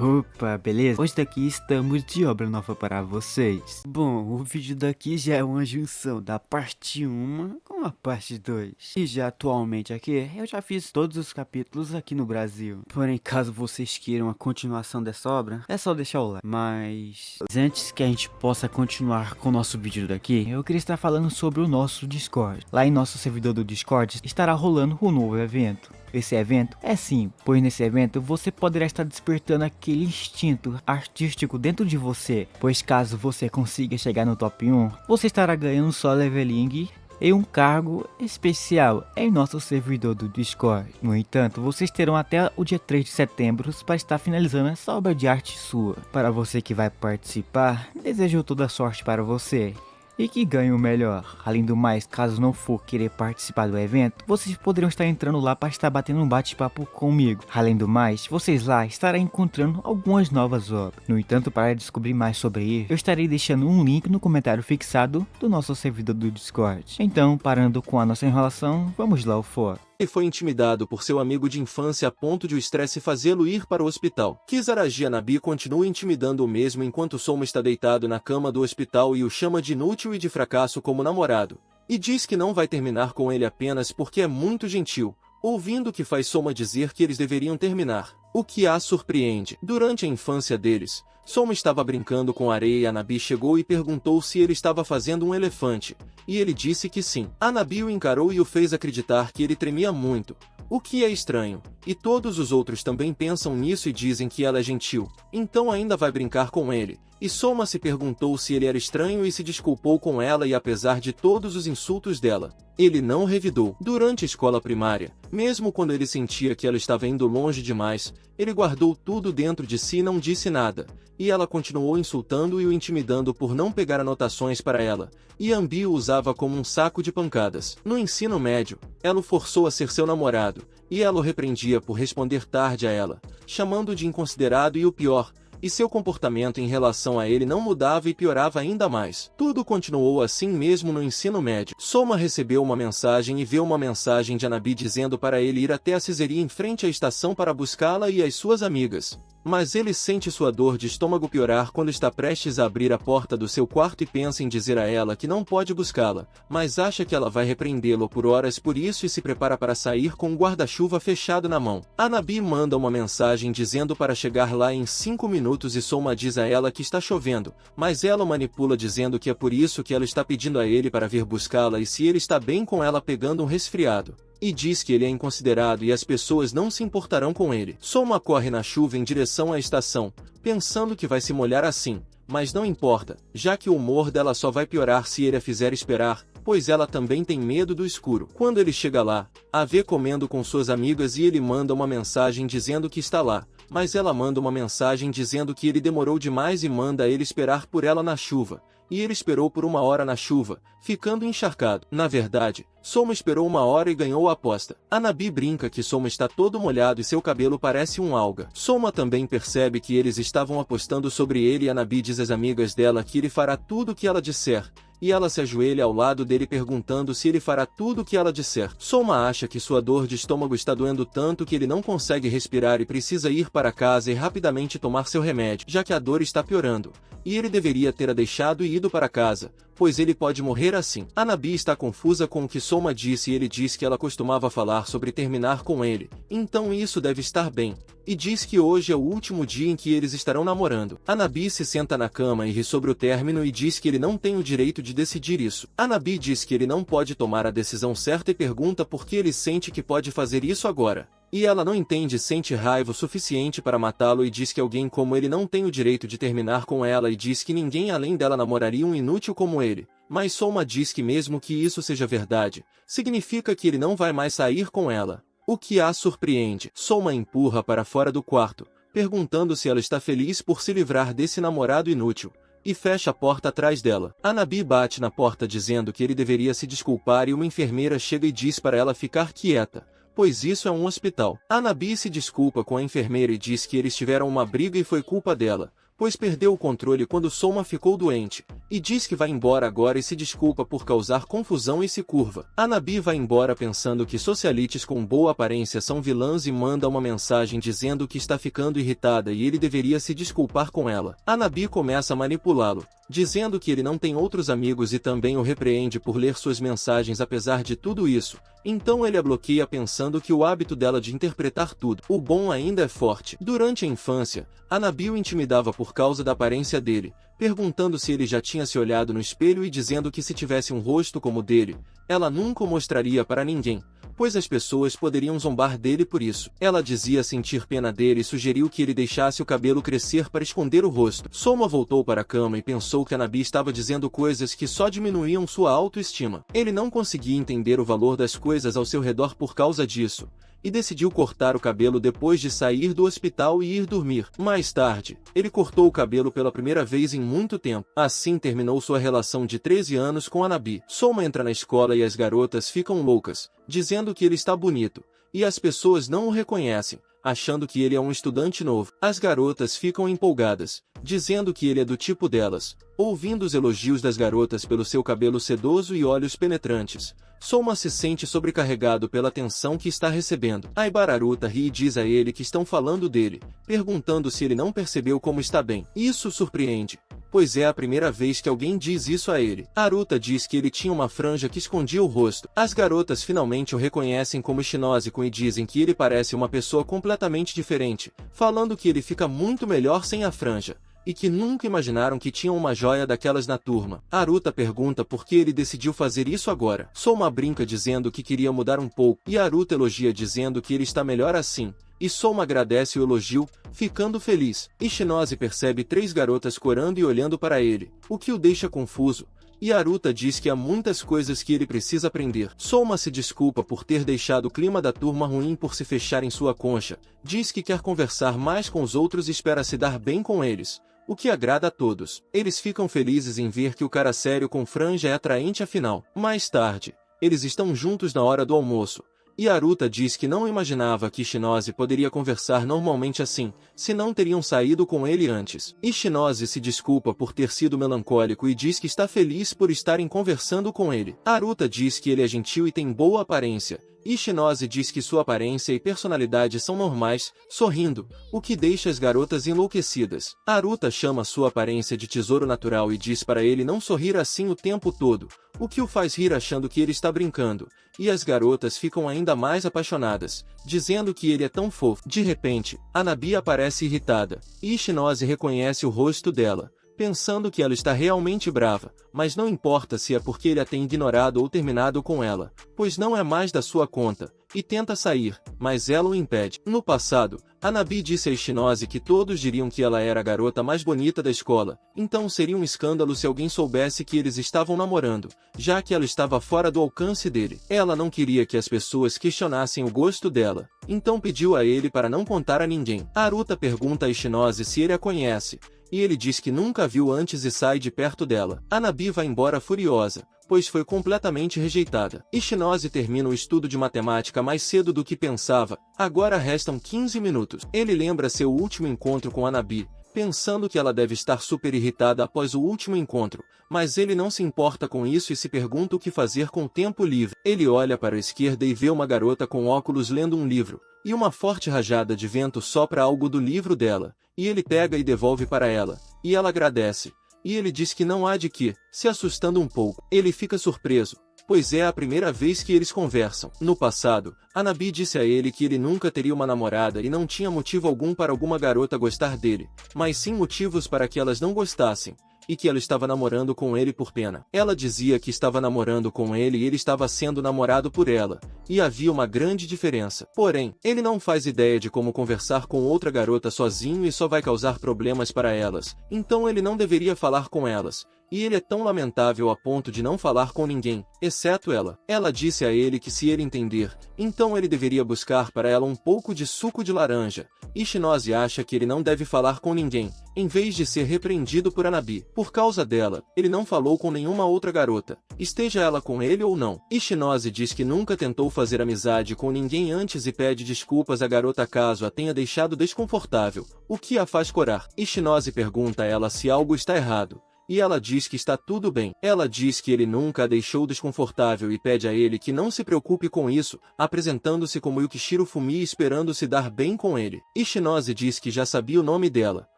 Opa, beleza? Hoje daqui estamos de obra nova para vocês. Bom, o vídeo daqui já é uma junção da parte 1 com a parte 2. E já atualmente aqui, eu já fiz todos os capítulos aqui no Brasil. Porém, caso vocês queiram a continuação dessa obra, é só deixar o like. Mas antes que a gente possa continuar com o nosso vídeo daqui, eu queria estar falando sobre o nosso Discord. Lá em nosso servidor do Discord estará rolando um novo evento. Esse evento é sim, pois nesse evento você poderá estar despertando aquele instinto artístico dentro de você, pois caso você consiga chegar no top 1, você estará ganhando só leveling e um cargo especial em nosso servidor do Discord. No entanto, vocês terão até o dia 3 de setembro para estar finalizando essa obra de arte sua. Para você que vai participar, desejo toda a sorte para você. E que ganhe o melhor. Além do mais, caso não for querer participar do evento, vocês poderão estar entrando lá para estar batendo um bate-papo comigo. Além do mais, vocês lá estarão encontrando algumas novas obras. No entanto, para descobrir mais sobre isso, eu estarei deixando um link no comentário fixado do nosso servidor do Discord. Então, parando com a nossa enrolação, vamos lá ao foco. Ele foi intimidado por seu amigo de infância a ponto de o estresse fazê-lo ir para o hospital. Kizaraji Anabi continua intimidando o mesmo enquanto Soma está deitado na cama do hospital e o chama de inútil e de fracasso como namorado. E diz que não vai terminar com ele apenas porque é muito gentil, ouvindo que faz Soma dizer que eles deveriam terminar. O que a surpreende. Durante a infância deles, Soma estava brincando com areia e Anabi chegou e perguntou se ele estava fazendo um elefante, e ele disse que sim. Anabi o encarou e o fez acreditar que ele tremia muito, o que é estranho, e todos os outros também pensam nisso e dizem que ela é gentil, então ainda vai brincar com ele. E Soma se perguntou se ele era estranho e se desculpou com ela e apesar de todos os insultos dela, ele não revidou. Durante a escola primária, mesmo quando ele sentia que ela estava indo longe demais, ele guardou tudo dentro de si e não disse nada, e ela continuou insultando e o intimidando por não pegar anotações para ela, e Ambi o usava como um saco de pancadas. No ensino médio, ela o forçou a ser seu namorado, e ela o repreendia por responder tarde a ela, chamando-o de inconsiderado e o pior, e seu comportamento em relação a ele não mudava e piorava ainda mais. Tudo continuou assim mesmo no ensino médio. Soma recebeu uma mensagem e vê uma mensagem de Anabi dizendo para ele ir até a Ciseria em frente à estação para buscá-la e as suas amigas. Mas ele sente sua dor de estômago piorar quando está prestes a abrir a porta do seu quarto e pensa em dizer a ela que não pode buscá-la, mas acha que ela vai repreendê-lo por horas por isso e se prepara para sair com o guarda-chuva fechado na mão. Anabi manda uma mensagem dizendo para chegar lá em 5 minutos e Soma diz a ela que está chovendo, mas ela o manipula dizendo que é por isso que ela está pedindo a ele para vir buscá-la e se ele está bem com ela pegando um resfriado. E diz que ele é inconsiderado e as pessoas não se importarão com ele. Soma corre na chuva em direção à estação, pensando que vai se molhar assim, mas não importa, já que o humor dela só vai piorar se ele a fizer esperar, pois ela também tem medo do escuro. Quando ele chega lá, a vê comendo com suas amigas e ele manda uma mensagem dizendo que está lá, mas ela manda uma mensagem dizendo que ele demorou demais e manda ele esperar por ela na chuva. E ele esperou por 1 hora na chuva, ficando encharcado. Na verdade, Soma esperou 1 hora e ganhou a aposta. Anabi brinca que Soma está todo molhado e seu cabelo parece um alga. Soma também percebe que eles estavam apostando sobre ele e Anabi diz às amigas dela que ele fará tudo o que ela disser. E ela se ajoelha ao lado dele perguntando se ele fará tudo o que ela disser. Soma acha que sua dor de estômago está doendo tanto que ele não consegue respirar e precisa ir para casa e rapidamente tomar seu remédio, já que a dor está piorando. E ele deveria ter a deixado e ido para casa, pois ele pode morrer assim. Anabi está confusa com o que Soma disse e ele diz que ela costumava falar sobre terminar com ele, então isso deve estar bem. E diz que hoje é o último dia em que eles estarão namorando. Anabi se senta na cama e ri sobre o término e diz que ele não tem o direito de decidir isso. Anabi diz que ele não pode tomar a decisão certa e pergunta por que ele sente que pode fazer isso agora. E ela não entende e sente raiva o suficiente para matá-lo e diz que alguém como ele não tem o direito de terminar com ela e diz que ninguém além dela namoraria um inútil como ele. Mas Soma diz que mesmo que isso seja verdade, significa que ele não vai mais sair com ela. O que a surpreende. Soma empurra para fora do quarto, perguntando se ela está feliz por se livrar desse namorado inútil, e fecha a porta atrás dela. Anabi bate na porta dizendo que ele deveria se desculpar e uma enfermeira chega e diz para ela ficar quieta, pois isso é um hospital. Anabi se desculpa com a enfermeira e diz que eles tiveram uma briga e foi culpa dela, pois perdeu o controle quando Soma ficou doente, e diz que vai embora agora e se desculpa por causar confusão e se curva. Hanabi vai embora pensando que socialites com boa aparência são vilãs e manda uma mensagem dizendo que está ficando irritada e ele deveria se desculpar com ela. Hanabi começa a manipulá-lo, dizendo que ele não tem outros amigos e também o repreende por ler suas mensagens apesar de tudo isso. Então ele a bloqueia pensando que o hábito dela de interpretar tudo, o bom ainda é forte. Durante a infância, Hanabi o intimidava por causa da aparência dele, perguntando se ele já tinha se olhado no espelho e dizendo que se tivesse um rosto como o dele, ela nunca o mostraria para ninguém, pois as pessoas poderiam zombar dele por isso. Ela dizia sentir pena dele e sugeriu que ele deixasse o cabelo crescer para esconder o rosto. Soma voltou para a cama e pensou que Hanabi estava dizendo coisas que só diminuíam sua autoestima. Ele não conseguia entender o valor das coisas ao seu redor por causa disso, e decidiu cortar o cabelo depois de sair do hospital e ir dormir. Mais tarde, ele cortou o cabelo pela primeira vez em muito tempo. Assim terminou sua relação de 13 anos com Hanabi. Soma entra na escola e as garotas ficam loucas, dizendo que ele está bonito, e as pessoas não o reconhecem, achando que ele é um estudante novo. As garotas ficam empolgadas, dizendo que ele é do tipo delas, ouvindo os elogios das garotas pelo seu cabelo sedoso e olhos penetrantes. Soma se sente sobrecarregado pela atenção que está recebendo. Aibararuta ri e diz a ele que estão falando dele, perguntando se ele não percebeu como está bem. Isso surpreende, pois é a primeira vez que alguém diz isso a ele. Aruta diz que ele tinha uma franja que escondia o rosto. As garotas finalmente o reconhecem como Shinoziko e dizem que ele parece uma pessoa completamente diferente, falando que ele fica muito melhor sem a franja, e que nunca imaginaram que tinham uma joia daquelas na turma. Aruta pergunta por que ele decidiu fazer isso agora. Soma brinca dizendo que queria mudar um pouco, e Aruta elogia dizendo que ele está melhor assim, e Soma agradece o elogio, ficando feliz. Ishinose percebe 3 garotas corando e olhando para ele, o que o deixa confuso, e Aruta diz que há muitas coisas que ele precisa aprender. Soma se desculpa por ter deixado o clima da turma ruim por se fechar em sua concha, diz que quer conversar mais com os outros e espera se dar bem com eles, o que agrada a todos. Eles ficam felizes em ver que o cara sério com franja é atraente afinal. Mais tarde, eles estão juntos na hora do almoço, e Aruta diz que não imaginava que Ishinose poderia conversar normalmente assim, se não teriam saído com ele antes. Ishinose se desculpa por ter sido melancólico e diz que está feliz por estarem conversando com ele. Aruta diz que ele é gentil e tem boa aparência. Ishinose diz que sua aparência e personalidade são normais, sorrindo, o que deixa as garotas enlouquecidas. Aruta chama sua aparência de tesouro natural e diz para ele não sorrir assim o tempo todo, o que o faz rir achando que ele está brincando, e as garotas ficam ainda mais apaixonadas, dizendo que ele é tão fofo. De repente, Hanabi aparece irritada, e Ishinose reconhece o rosto dela, pensando que ela está realmente brava, mas não importa se é porque ele a tem ignorado ou terminado com ela, pois não é mais da sua conta, e tenta sair, mas ela o impede. No passado, Hanabi disse a Ishinose que todos diriam que ela era a garota mais bonita da escola, então seria um escândalo se alguém soubesse que eles estavam namorando, já que ela estava fora do alcance dele. Ela não queria que as pessoas questionassem o gosto dela, então pediu a ele para não contar a ninguém. Aruta pergunta a Ishinose se ele a conhece, e ele diz que nunca a viu antes e sai de perto dela. Hanabi vai embora furiosa, pois foi completamente rejeitada. Ishinose termina o estudo de matemática mais cedo do que pensava, agora restam 15 minutos. Ele lembra seu último encontro com Hanabi, pensando que ela deve estar super irritada após o último encontro, mas ele não se importa com isso e se pergunta o que fazer com o tempo livre. Ele olha para a esquerda e vê uma garota com óculos lendo um livro, e uma forte rajada de vento sopra algo do livro dela, e ele pega e devolve para ela, e ela agradece, e ele diz que não há de que, se assustando um pouco. Ele fica surpreso, pois é a primeira vez que eles conversam. No passado, Hanabi disse a ele que ele nunca teria uma namorada e não tinha motivo algum para alguma garota gostar dele, mas sim motivos para que elas não gostassem, e que ela estava namorando com ele por pena. Ela dizia que estava namorando com ele e ele estava sendo namorado por ela, e havia uma grande diferença. Porém, ele não faz ideia de como conversar com outra garota sozinho e só vai causar problemas para elas, então ele não deveria falar com elas, e ele é tão lamentável a ponto de não falar com ninguém, exceto ela. Ela disse a ele que se ele entender, então ele deveria buscar para ela um pouco de suco de laranja. Ishinose acha que ele não deve falar com ninguém, em vez de ser repreendido por Hanabi. Por causa dela, ele não falou com nenhuma outra garota, esteja ela com ele ou não. Ishinose diz que nunca tentou fazer amizade com ninguém antes e pede desculpas à garota caso a tenha deixado desconfortável, o que a faz corar. Ishinose pergunta a ela se algo está errado, e ela diz que está tudo bem. Ela diz que ele nunca a deixou desconfortável e pede a ele que não se preocupe com isso, apresentando-se como Yukishiro Fumi esperando se dar bem com ele. Ishinose diz que já sabia o nome dela,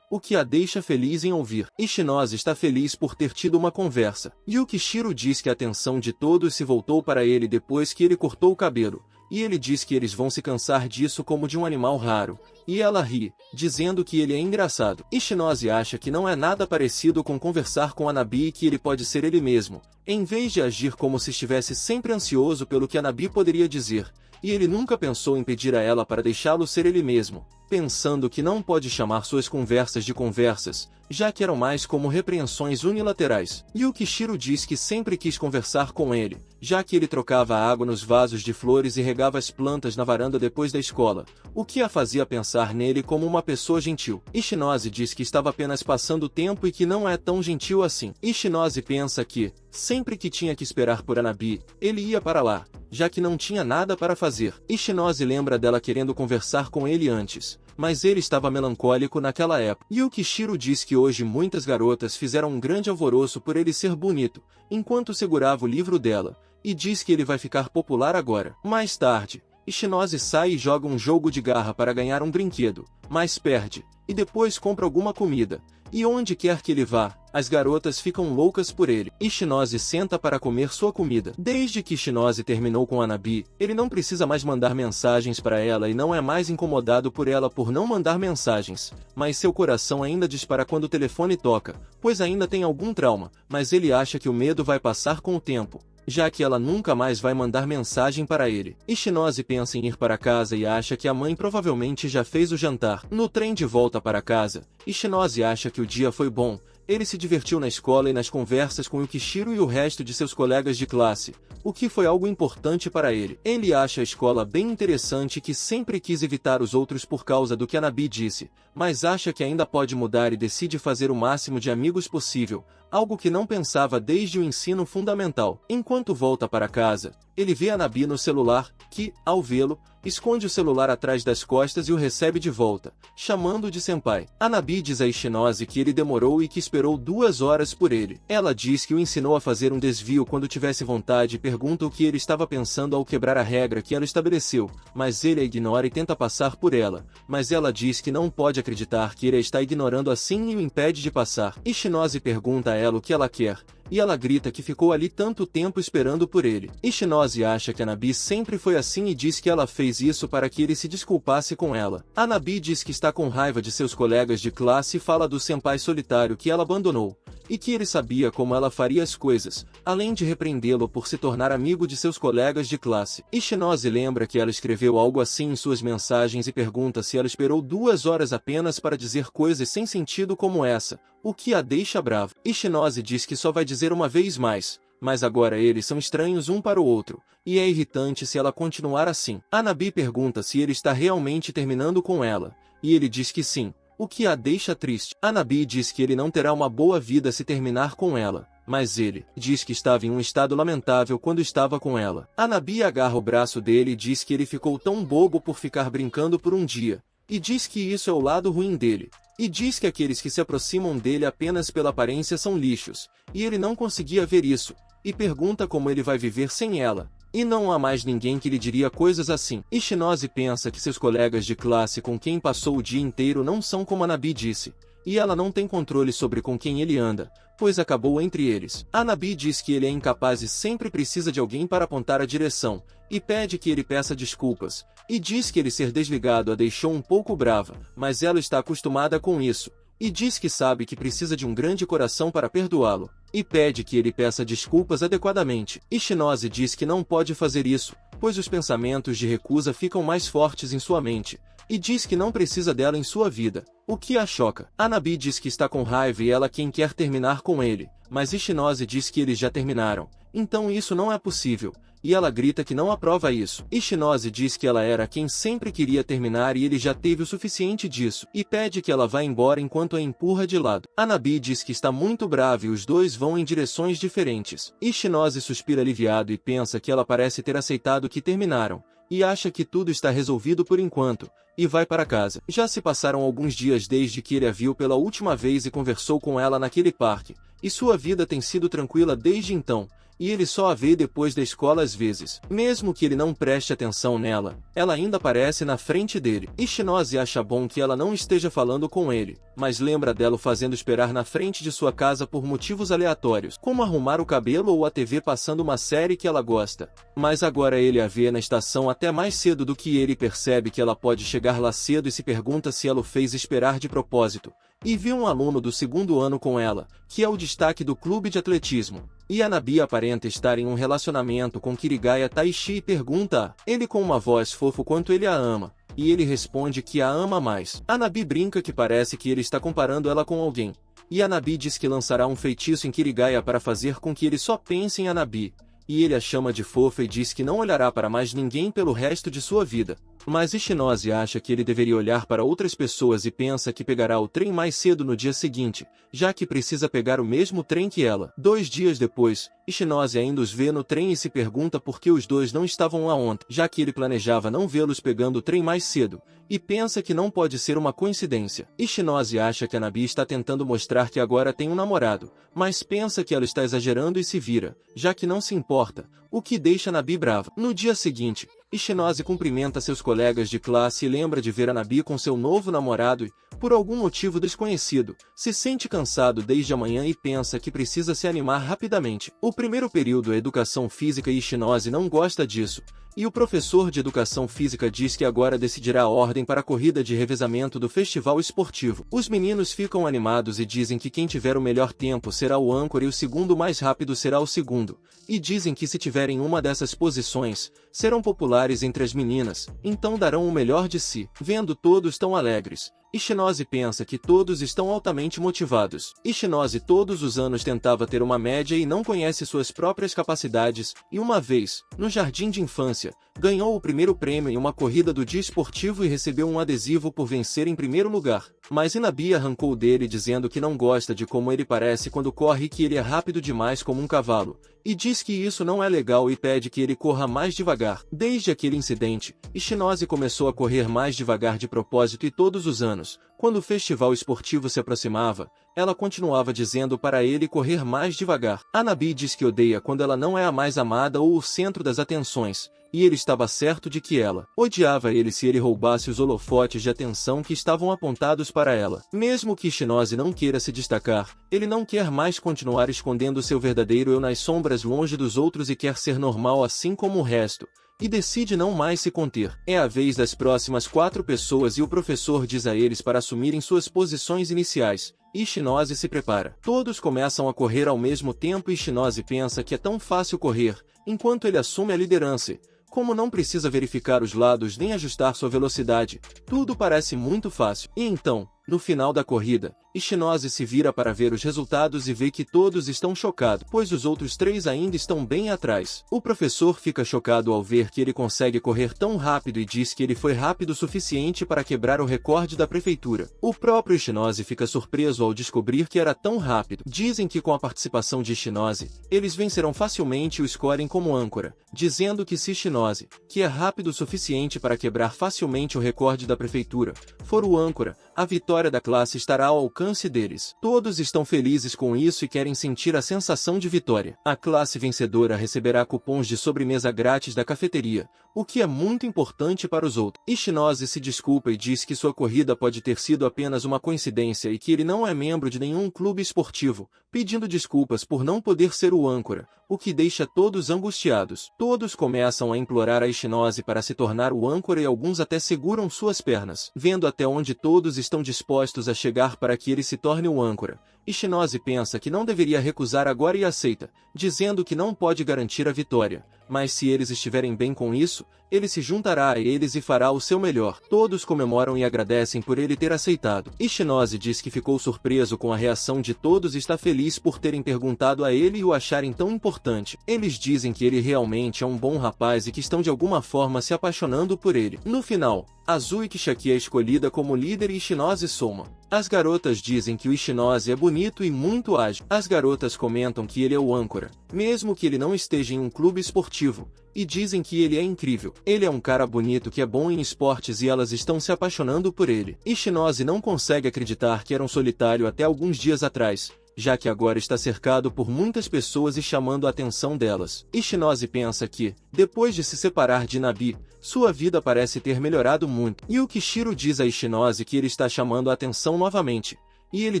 o que a deixa feliz em ouvir. Ishinose está feliz por ter tido uma conversa. Yukishiro diz que a atenção de todos se voltou para ele depois que ele cortou o cabelo, e ele diz que eles vão se cansar disso como de um animal raro. E ela ri, dizendo que ele é engraçado. Ishinose acha que não é nada parecido com conversar com Hanabi e que ele pode ser ele mesmo, em vez de agir como se estivesse sempre ansioso pelo que Hanabi poderia dizer, e ele nunca pensou em pedir a ela para deixá-lo ser ele mesmo, pensando que não pode chamar suas conversas de conversas, já que eram mais como repreensões unilaterais. Yukishiro diz que sempre quis conversar com ele, já que ele trocava água nos vasos de flores e regava as plantas na varanda depois da escola, o que a fazia pensar nele como uma pessoa gentil. Ishinose diz que estava apenas passando tempo e que não é tão gentil assim. Ishinose pensa que, sempre que tinha que esperar por Hanabi, ele ia para lá, já que não tinha nada para fazer. Ishinose lembra dela querendo conversar com ele antes, mas ele estava melancólico naquela época. Yukishiro diz que hoje muitas garotas fizeram um grande alvoroço por ele ser bonito, enquanto segurava o livro dela, e diz que ele vai ficar popular agora. Mais tarde, Ishinose sai e joga um jogo de garra para ganhar um brinquedo, mas perde, e depois compra alguma comida. E onde quer que ele vá, as garotas ficam loucas por ele. Ishinose senta para comer sua comida. Desde que Ishinose terminou com Hanabi, ele não precisa mais mandar mensagens para ela e não é mais incomodado por ela por não mandar mensagens. Mas seu coração ainda dispara quando o telefone toca, pois ainda tem algum trauma, mas ele acha que o medo vai passar com o tempo, já que ela nunca mais vai mandar mensagem para ele. Ishinose pensa em ir para casa e acha que a mãe provavelmente já fez o jantar. No trem de volta para casa, Ishinose acha que o dia foi bom. Ele se divertiu na escola e nas conversas com Yukishiro e o resto de seus colegas de classe, o que foi algo importante para ele. Ele acha a escola bem interessante e que sempre quis evitar os outros por causa do que Hanabi disse, mas acha que ainda pode mudar e decide fazer o máximo de amigos possível, algo que não pensava desde o ensino fundamental. Enquanto volta para casa, ele vê Hanabi no celular, que, ao vê-lo, esconde o celular atrás das costas e o recebe de volta, chamando-o de senpai. Hanabi diz a Ishinose que ele demorou e que esperou 2 horas por ele. Ela diz que o ensinou a fazer um desvio quando tivesse vontade e pergunta o que ele estava pensando ao quebrar a regra que ela estabeleceu, mas ele a ignora e tenta passar por ela, mas ela diz que não pode acreditar que ele a está ignorando assim e o impede de passar. Ishinose pergunta a ela o que ela quer, e ela grita que ficou ali tanto tempo esperando por ele. Ishinose acha que Hanabi sempre foi assim e diz que ela fez isso para que ele se desculpasse com ela. Hanabi diz que está com raiva de seus colegas de classe e fala do senpai solitário que ela abandonou, e que ele sabia como ela faria as coisas, além de repreendê-lo por se tornar amigo de seus colegas de classe. Ishinose lembra que ela escreveu algo assim em suas mensagens e pergunta se ela esperou 2 horas apenas para dizer coisas sem sentido como essa, o que a deixa brava. Ishinose diz que só vai dizer uma vez mais, mas agora eles são estranhos um para o outro, e é irritante se ela continuar assim. Hanabi pergunta se ele está realmente terminando com ela, e ele diz que sim, o que a deixa triste. Hanabi diz que ele não terá uma boa vida se terminar com ela, mas ele diz que estava em um estado lamentável quando estava com ela. Hanabi agarra o braço dele e diz que ele ficou tão bobo por ficar brincando por um dia, e diz que isso é o lado ruim dele. E diz que aqueles que se aproximam dele apenas pela aparência são lixos, e ele não conseguia ver isso, e pergunta como ele vai viver sem ela. E não há mais ninguém que lhe diria coisas assim. Ishinose pensa que seus colegas de classe com quem passou o dia inteiro não são como Hanabi disse, e ela não tem controle sobre com quem ele anda, pois acabou entre eles. Hanabi diz que ele é incapaz e sempre precisa de alguém para apontar a direção, e pede que ele peça desculpas, e diz que ele ser desligado a deixou um pouco brava, mas ela está acostumada com isso, e diz que sabe que precisa de um grande coração para perdoá-lo, e pede que ele peça desculpas adequadamente. Ishinose diz que não pode fazer isso, pois os pensamentos de recusa ficam mais fortes em sua mente, e diz que não precisa dela em sua vida, o que a choca. Hanabi diz que está com raiva e ela quem quer terminar com ele, mas Ishinose diz que eles já terminaram, então isso não é possível, e ela grita que não aprova isso. Ishinose diz que ela era quem sempre queria terminar e ele já teve o suficiente disso, e pede que ela vá embora enquanto a empurra de lado. Hanabi diz que está muito brava e os dois vão em direções diferentes. Ishinose suspira aliviado e pensa que ela parece ter aceitado que terminaram, e acha que tudo está resolvido por enquanto, e vai para casa. Já se passaram alguns dias desde que ele a viu pela última vez e conversou com ela naquele parque, e sua vida tem sido tranquila desde então, e ele só a vê depois da escola às vezes. Mesmo que ele não preste atenção nela, ela ainda aparece na frente dele. Ishinose acha bom que ela não esteja falando com ele, mas lembra dela o fazendo esperar na frente de sua casa por motivos aleatórios, como arrumar o cabelo ou a TV passando uma série que ela gosta. Mas agora ele a vê na estação até mais cedo do que ele e percebe que ela pode chegar lá cedo e se pergunta se ela o fez esperar de propósito. E viu um aluno do segundo ano com ela, que é o destaque do clube de atletismo. E Hanabi aparenta estar em um relacionamento com Kirigaya Taishi e pergunta a ele com uma voz fofa quanto ele a ama, e ele responde que a ama mais. Hanabi brinca que parece que ele está comparando ela com alguém, e Hanabi diz que lançará um feitiço em Kirigaya para fazer com que ele só pense em Hanabi, e ele a chama de fofa e diz que não olhará para mais ninguém pelo resto de sua vida. Mas Ishinose acha que ele deveria olhar para outras pessoas e pensa que pegará o trem mais cedo no dia seguinte, já que precisa pegar o mesmo trem que ela. 2 dias depois, Ishinose ainda os vê no trem e se pergunta por que os dois não estavam lá ontem, já que ele planejava não vê-los pegando o trem mais cedo, e pensa que não pode ser uma coincidência. Ishinose acha que Hanabi está tentando mostrar que agora tem um namorado, mas pensa que ela está exagerando e se vira, já que não se importa, o que deixa Hanabi brava. No dia seguinte, Ishinose cumprimenta seus colegas de classe e lembra de ver Hanabi com seu novo namorado e, por algum motivo desconhecido, se sente cansado desde a manhã e pensa que precisa se animar rapidamente. O primeiro período é Educação Física e Ishinose não gosta disso, e o professor de Educação Física diz que agora decidirá a ordem para a corrida de revezamento do festival esportivo. Os meninos ficam animados e dizem que quem tiver o melhor tempo será o âncora e o segundo mais rápido será o segundo, e dizem que se tiverem uma dessas posições, serão populares entre as meninas, então darão o melhor de si. Vendo todos tão alegres, Ishinose pensa que todos estão altamente motivados. Ishinose todos os anos tentava ter uma média e não conhece suas próprias capacidades, e uma vez, no jardim de infância, ganhou o primeiro prêmio em uma corrida do dia esportivo e recebeu um adesivo por vencer em primeiro lugar. Mas Hanabi arrancou dele dizendo que não gosta de como ele parece quando corre e que ele é rápido demais como um cavalo, e diz que isso não é legal e pede que ele corra mais devagar. Desde aquele incidente, Ishinose começou a correr mais devagar de propósito e todos os anos, quando o festival esportivo se aproximava, ela continuava dizendo para ele correr mais devagar. Hanabi diz que odeia quando ela não é a mais amada ou o centro das atenções, e ele estava certo de que ela odiava ele se ele roubasse os holofotes de atenção que estavam apontados para ela. Mesmo que Ishinose não queira se destacar, ele não quer mais continuar escondendo seu verdadeiro eu nas sombras longe dos outros e quer ser normal assim como o resto, e decide não mais se conter. É a vez das próximas 4 pessoas e o professor diz a eles para assumirem suas posições iniciais. Ishinose se prepara. Todos começam a correr ao mesmo tempo e Ishinose pensa que é tão fácil correr, enquanto ele assume a liderança. Como não precisa verificar os lados nem ajustar sua velocidade, tudo parece muito fácil. E então, no final da corrida, Ishinose se vira para ver os resultados e vê que todos estão chocados, pois os outros 3 ainda estão bem atrás. O professor fica chocado ao ver que ele consegue correr tão rápido e diz que ele foi rápido o suficiente para quebrar o recorde da prefeitura. O próprio Ishinose fica surpreso ao descobrir que era tão rápido. Dizem que com a participação de Ishinose, eles vencerão facilmente e o escolhem como âncora, dizendo que se Ishinose, que é rápido o suficiente para quebrar facilmente o recorde da prefeitura, for o âncora, a vitória da classe estará ao alcance deles. Todos estão felizes com isso e querem sentir a sensação de vitória. A classe vencedora receberá cupons de sobremesa grátis da cafeteria, o que é muito importante para os outros. Ishinose se desculpa e diz que sua corrida pode ter sido apenas uma coincidência e que ele não é membro de nenhum clube esportivo, pedindo desculpas por não poder ser o âncora, o que deixa todos angustiados. Todos começam a implorar a Ishinose para se tornar o âncora e alguns até seguram suas pernas. Vendo até onde todos estão dispostos a chegar para que ele se torne o âncora, Ishinose pensa que não deveria recusar agora e aceita, dizendo que não pode garantir a vitória, mas se eles estiverem bem com isso, ele se juntará a eles e fará o seu melhor. Todos comemoram e agradecem por ele ter aceitado. Ishinose diz que ficou surpreso com a reação de todos e está feliz por terem perguntado a ele e o acharem tão importante. Eles dizem que ele realmente é um bom rapaz e que estão de alguma forma se apaixonando por ele. No final, Azui Kishaki é escolhida como líder e Ishinose soma. As garotas dizem que o Ishinose é bonito e muito ágil. As garotas comentam que ele é o âncora, mesmo que ele não esteja em um clube esportivo, e dizem que ele é incrível. Ele é um cara bonito que é bom em esportes e elas estão se apaixonando por ele. Ishinose não consegue acreditar que era um solitário até alguns dias atrás, já que agora está cercado por muitas pessoas e chamando a atenção delas. Ishinose pensa que, depois de se separar de Nabi, sua vida parece ter melhorado muito. E o Kishiro diz a Ishinose que ele está chamando a atenção novamente. E ele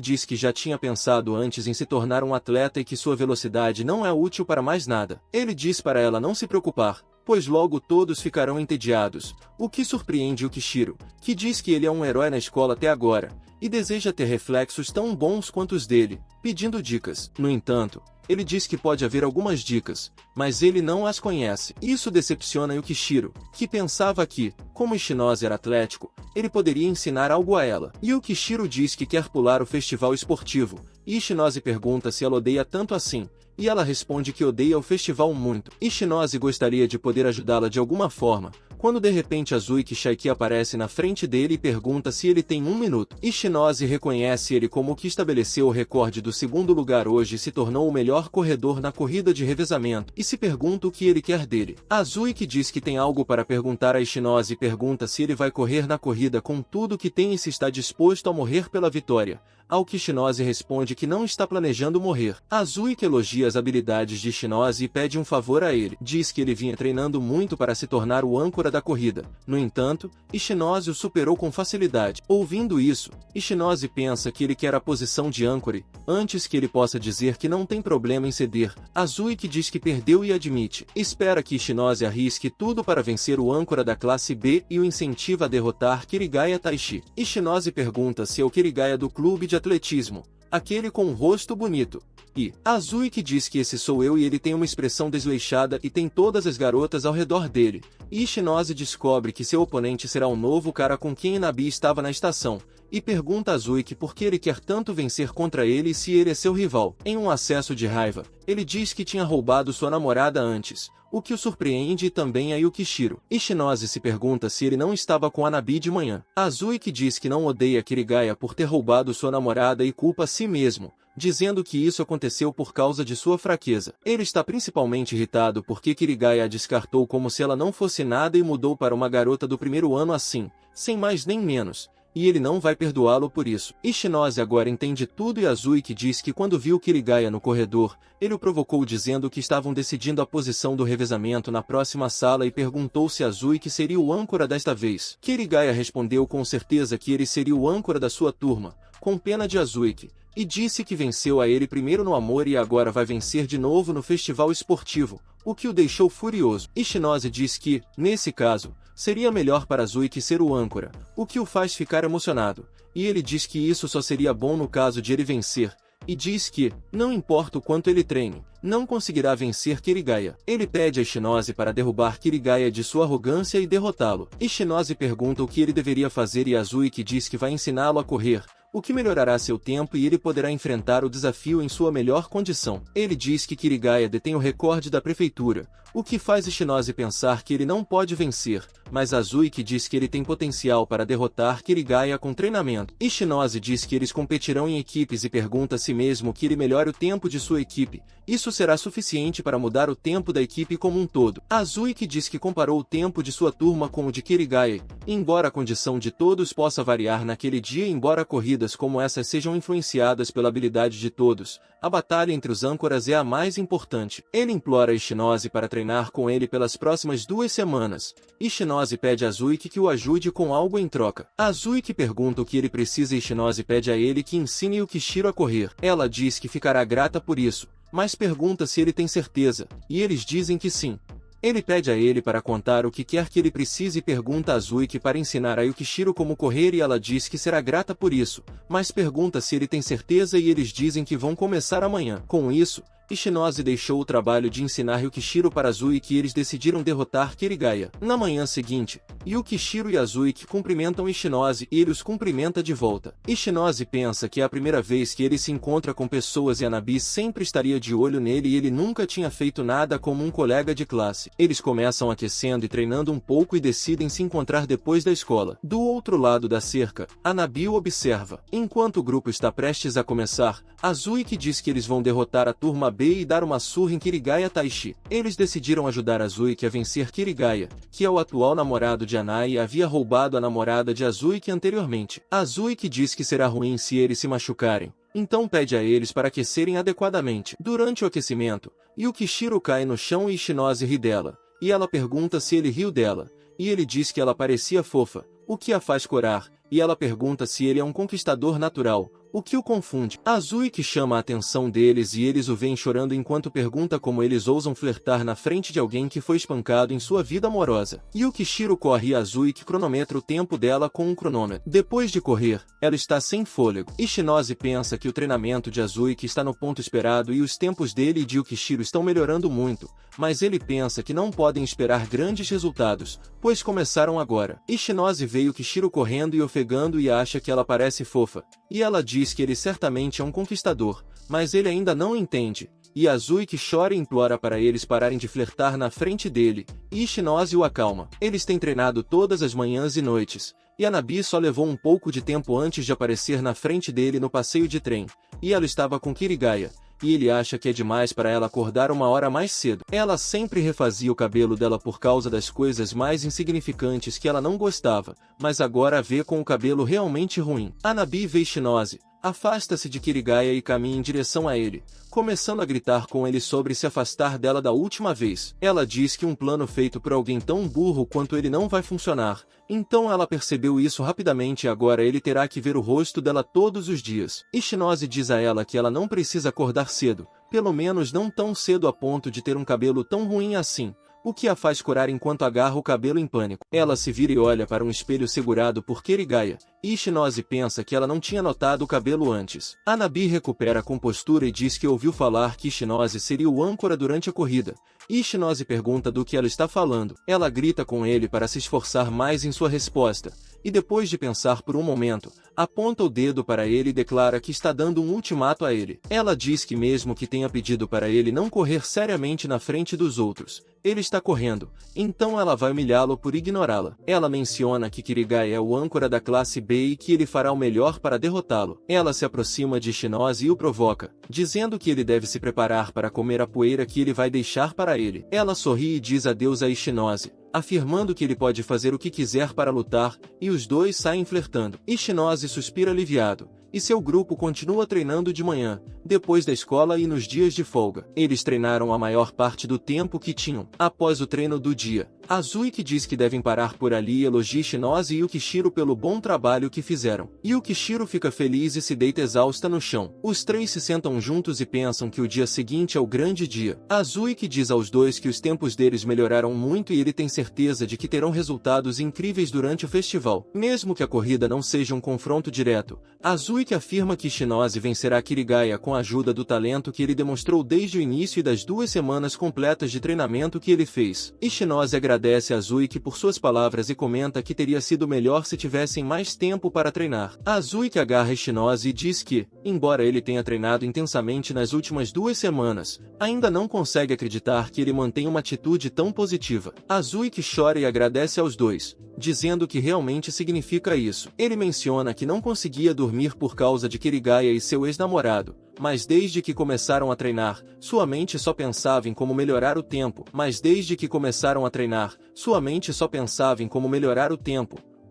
diz que já tinha pensado antes em se tornar um atleta e que sua velocidade não é útil para mais nada. Ele diz para ela não se preocupar, pois logo todos ficarão entediados, o que surpreende o Kishiro, que diz que ele é um herói na escola até agora, e deseja ter reflexos tão bons quanto os dele, pedindo dicas. No entanto, ele diz que pode haver algumas dicas, mas ele não as conhece. Isso decepciona o Kishiro, que pensava que, como Ishinose era atlético, ele poderia ensinar algo a ela. E o Kishiro diz que quer pular o festival esportivo, e Ishinose pergunta se ela odeia tanto assim, e ela responde que odeia o festival muito. Ishinose gostaria de poder ajudá-la de alguma forma, quando de repente Azui Kishaki aparece na frente dele e pergunta se ele tem 1 minuto. Ishinose reconhece ele como o que estabeleceu o recorde do segundo lugar hoje e se tornou o melhor corredor na corrida de revezamento, e se pergunta o que ele quer dele. Azui que diz que tem algo para perguntar a Ishinose e pergunta se ele vai correr na corrida com tudo que tem e se está disposto a morrer pela vitória. Ao que Ishinose responde que não está planejando morrer. Azui que elogia as habilidades de Ishinose e pede um favor a ele. Diz que ele vinha treinando muito para se tornar o âncora da corrida. No entanto, Ishinose o superou com facilidade. Ouvindo isso, Ishinose pensa que ele quer a posição de âncora, antes que ele possa dizer que não tem problema em ceder. Azui que diz que perdeu e admite. Espera que Ishinose arrisque tudo para vencer o âncora da classe B e o incentiva a derrotar Kirigaya Taishi. Ishinose pergunta se é o Kirigaya do clube de atletismo, aquele com um rosto bonito. E Azui que diz que esse sou eu e ele tem uma expressão desleixada e tem todas as garotas ao redor dele. E Ishinose descobre que seu oponente será o novo cara com quem Nabi estava na estação, e pergunta a Azui que por que ele quer tanto vencer contra ele e se ele é seu rival. Em um acesso de raiva, ele diz que tinha roubado sua namorada antes, o que o surpreende e também a Yukishiro. Ishinose se pergunta se ele não estava com a Nabi de manhã. Azui que diz que não odeia Kirigaya por ter roubado sua namorada e culpa a si mesmo, dizendo que isso aconteceu por causa de sua fraqueza. Ele está principalmente irritado porque Kirigaya a descartou como se ela não fosse nada e mudou para uma garota do primeiro ano assim, sem mais nem menos. E ele não vai perdoá-lo por isso. Ishinose agora entende tudo e Azui que diz que quando viu Kirigaya no corredor, ele o provocou dizendo que estavam decidindo a posição do revezamento na próxima sala e perguntou se Azui que seria o âncora desta vez. Kirigaya respondeu com certeza que ele seria o âncora da sua turma, com pena de Azuki, e disse que venceu a ele primeiro no amor e agora vai vencer de novo no festival esportivo, o que o deixou furioso. Ishinose diz que, nesse caso, seria melhor para Azuki ser o âncora, o que o faz ficar emocionado, e ele diz que isso só seria bom no caso de ele vencer, e diz que, não importa o quanto ele treine, não conseguirá vencer Kirigaya. Ele pede a Ishinose para derrubar Kirigaya de sua arrogância e derrotá-lo. Ishinose pergunta o que ele deveria fazer e Azui que diz que vai ensiná-lo a correr, o que melhorará seu tempo e ele poderá enfrentar o desafio em sua melhor condição. Ele diz que Kirigaya detém o recorde da prefeitura, o que faz Ishinose pensar que ele não pode vencer, mas Azui que diz que ele tem potencial para derrotar Kirigaya com treinamento. Ishinose diz que eles competirão em equipes e pergunta a si mesmo que ele melhore o tempo de sua equipe. Isso será suficiente para mudar o tempo da equipe como um todo. Azui que diz que comparou o tempo de sua turma com o de Kirigaya, embora a condição de todos possa variar naquele dia e embora corridas como essas sejam influenciadas pela habilidade de todos, a batalha entre os âncoras é a mais importante. Ele implora Ishinose para treinar com ele pelas próximas 2 semanas. Ishinose pede a Azui que o ajude com algo em troca. Azui que pergunta o que ele precisa e Ishinose pede a ele que ensine o Kishiro a correr. Ela diz que ficará grata por isso, mas pergunta se ele tem certeza, e eles dizem que sim. Ele pede a ele para contar o que quer que ele precise e pergunta a Azui que para ensinar a Yukishiro como correr e ela diz que será grata por isso, mas pergunta se ele tem certeza e eles dizem que vão começar amanhã. Com isso, Ishinose deixou o trabalho de ensinar Yukishiro para Azuki e eles decidiram derrotar Kirigaya. Na manhã seguinte, Yukishiro e Azuki cumprimentam Ishinose e ele os cumprimenta de volta. Ishinose pensa que é a primeira vez que ele se encontra com pessoas e Hanabi sempre estaria de olho nele e ele nunca tinha feito nada como um colega de classe. Eles começam aquecendo e treinando um pouco e decidem se encontrar depois da escola. Do outro lado da cerca, Hanabi o observa. Enquanto o grupo está prestes a começar, Azuki diz que eles vão derrotar a turma B e dar uma surra em Kirigaya Taishi. Eles decidiram ajudar Azuki a vencer Kirigaya, que é o atual namorado de Anai e havia roubado a namorada de Azuki anteriormente. Azuki diz que será ruim se eles se machucarem, então pede a eles para aquecerem adequadamente. Durante o aquecimento, Yukishiro cai no chão e Ishinose ri dela, e ela pergunta se ele riu dela, e ele diz que ela parecia fofa, o que a faz corar, e ela pergunta se ele é um conquistador natural, o que o confunde. Azuki chama a atenção deles e eles o veem chorando enquanto pergunta como eles ousam flertar na frente de alguém que foi espancado em sua vida amorosa. Yukishiro corre e Azuki cronometra o tempo dela com um cronômetro. Depois de correr, ela está sem fôlego. Ishinose pensa que o treinamento de Azuki está no ponto esperado e os tempos dele e de Yukishiro estão melhorando muito, mas ele pensa que não podem esperar grandes resultados, pois começaram agora. Ishinose vê Yukishiro correndo e ofegando e acha que ela parece fofa, e ela diz que ele certamente é um conquistador, mas ele ainda não entende, e Azuki chora e implora para eles pararem de flertar na frente dele, e Ishinose o acalma. Eles têm treinado todas as manhãs e noites, e Hanabi só levou um pouco de tempo antes de aparecer na frente dele no passeio de trem, e ela estava com Kirigaya, e ele acha que é demais para ela acordar uma hora mais cedo. Ela sempre refazia o cabelo dela por causa das coisas mais insignificantes que ela não gostava, mas agora a vê com o cabelo realmente ruim. Hanabi vê Ishinose, afasta-se de Kirigaya e caminha em direção a ele, começando a gritar com ele sobre se afastar dela da última vez. Ela diz que um plano feito por alguém tão burro quanto ele não vai funcionar, então ela percebeu isso rapidamente e agora ele terá que ver o rosto dela todos os dias. Ishinose diz a ela que ela não precisa acordar cedo, pelo menos não tão cedo a ponto de ter um cabelo tão ruim assim, o que a faz corar enquanto agarra o cabelo em pânico. Ela se vira e olha para um espelho segurado por Kirigaya, e Ishinose pensa que ela não tinha notado o cabelo antes. Hanabi recupera a compostura e diz que ouviu falar que Ishinose seria o âncora durante a corrida, e Ishinose pergunta do que ela está falando. Ela grita com ele para se esforçar mais em sua resposta, e depois de pensar por um momento, aponta o dedo para ele e declara que está dando um ultimato a ele. Ela diz que mesmo que tenha pedido para ele não correr seriamente na frente dos outros, ele está correndo, então ela vai humilhá-lo por ignorá-la. Ela menciona que Kirigaya é o âncora da classe B e que ele fará o melhor para derrotá-lo. Ela se aproxima de Ishinose e o provoca, dizendo que ele deve se preparar para comer a poeira que ele vai deixar para ele. Ela sorri e diz adeus a Ishinose, afirmando que ele pode fazer o que quiser para lutar, e os dois saem flertando. Ishinose suspira aliviado, e seu grupo continua treinando de manhã, depois da escola e nos dias de folga. Eles treinaram a maior parte do tempo que tinham. Após o treino do dia, Azuki diz que devem parar por ali e elogia Ishinose e Yukishiro pelo bom trabalho que fizeram. Yukishiro fica feliz e se deita exausta no chão. Os três se sentam juntos e pensam que o dia seguinte é o grande dia. Azuki diz aos dois que os tempos deles melhoraram muito e ele tem certeza de que terão resultados incríveis durante o festival. Mesmo que a corrida não seja um confronto direto, Azuki afirma que Ishinose vencerá Kirigaya com a ajuda do talento que ele demonstrou desde o início e das 2 semanas completas de treinamento que ele fez. Ishinose agradece a Azuki por suas palavras e comenta que teria sido melhor se tivessem mais tempo para treinar. Azuki agarra Ishinose e diz que, embora ele tenha treinado intensamente nas últimas 2 semanas, ainda não consegue acreditar que ele mantém uma atitude tão positiva. Azuki chora e agradece aos dois, dizendo que realmente significa isso. Ele menciona que não conseguia dormir por causa de Kirigaya e seu ex-namorado, mas desde que começaram a treinar, sua mente só pensava em como melhorar o tempo.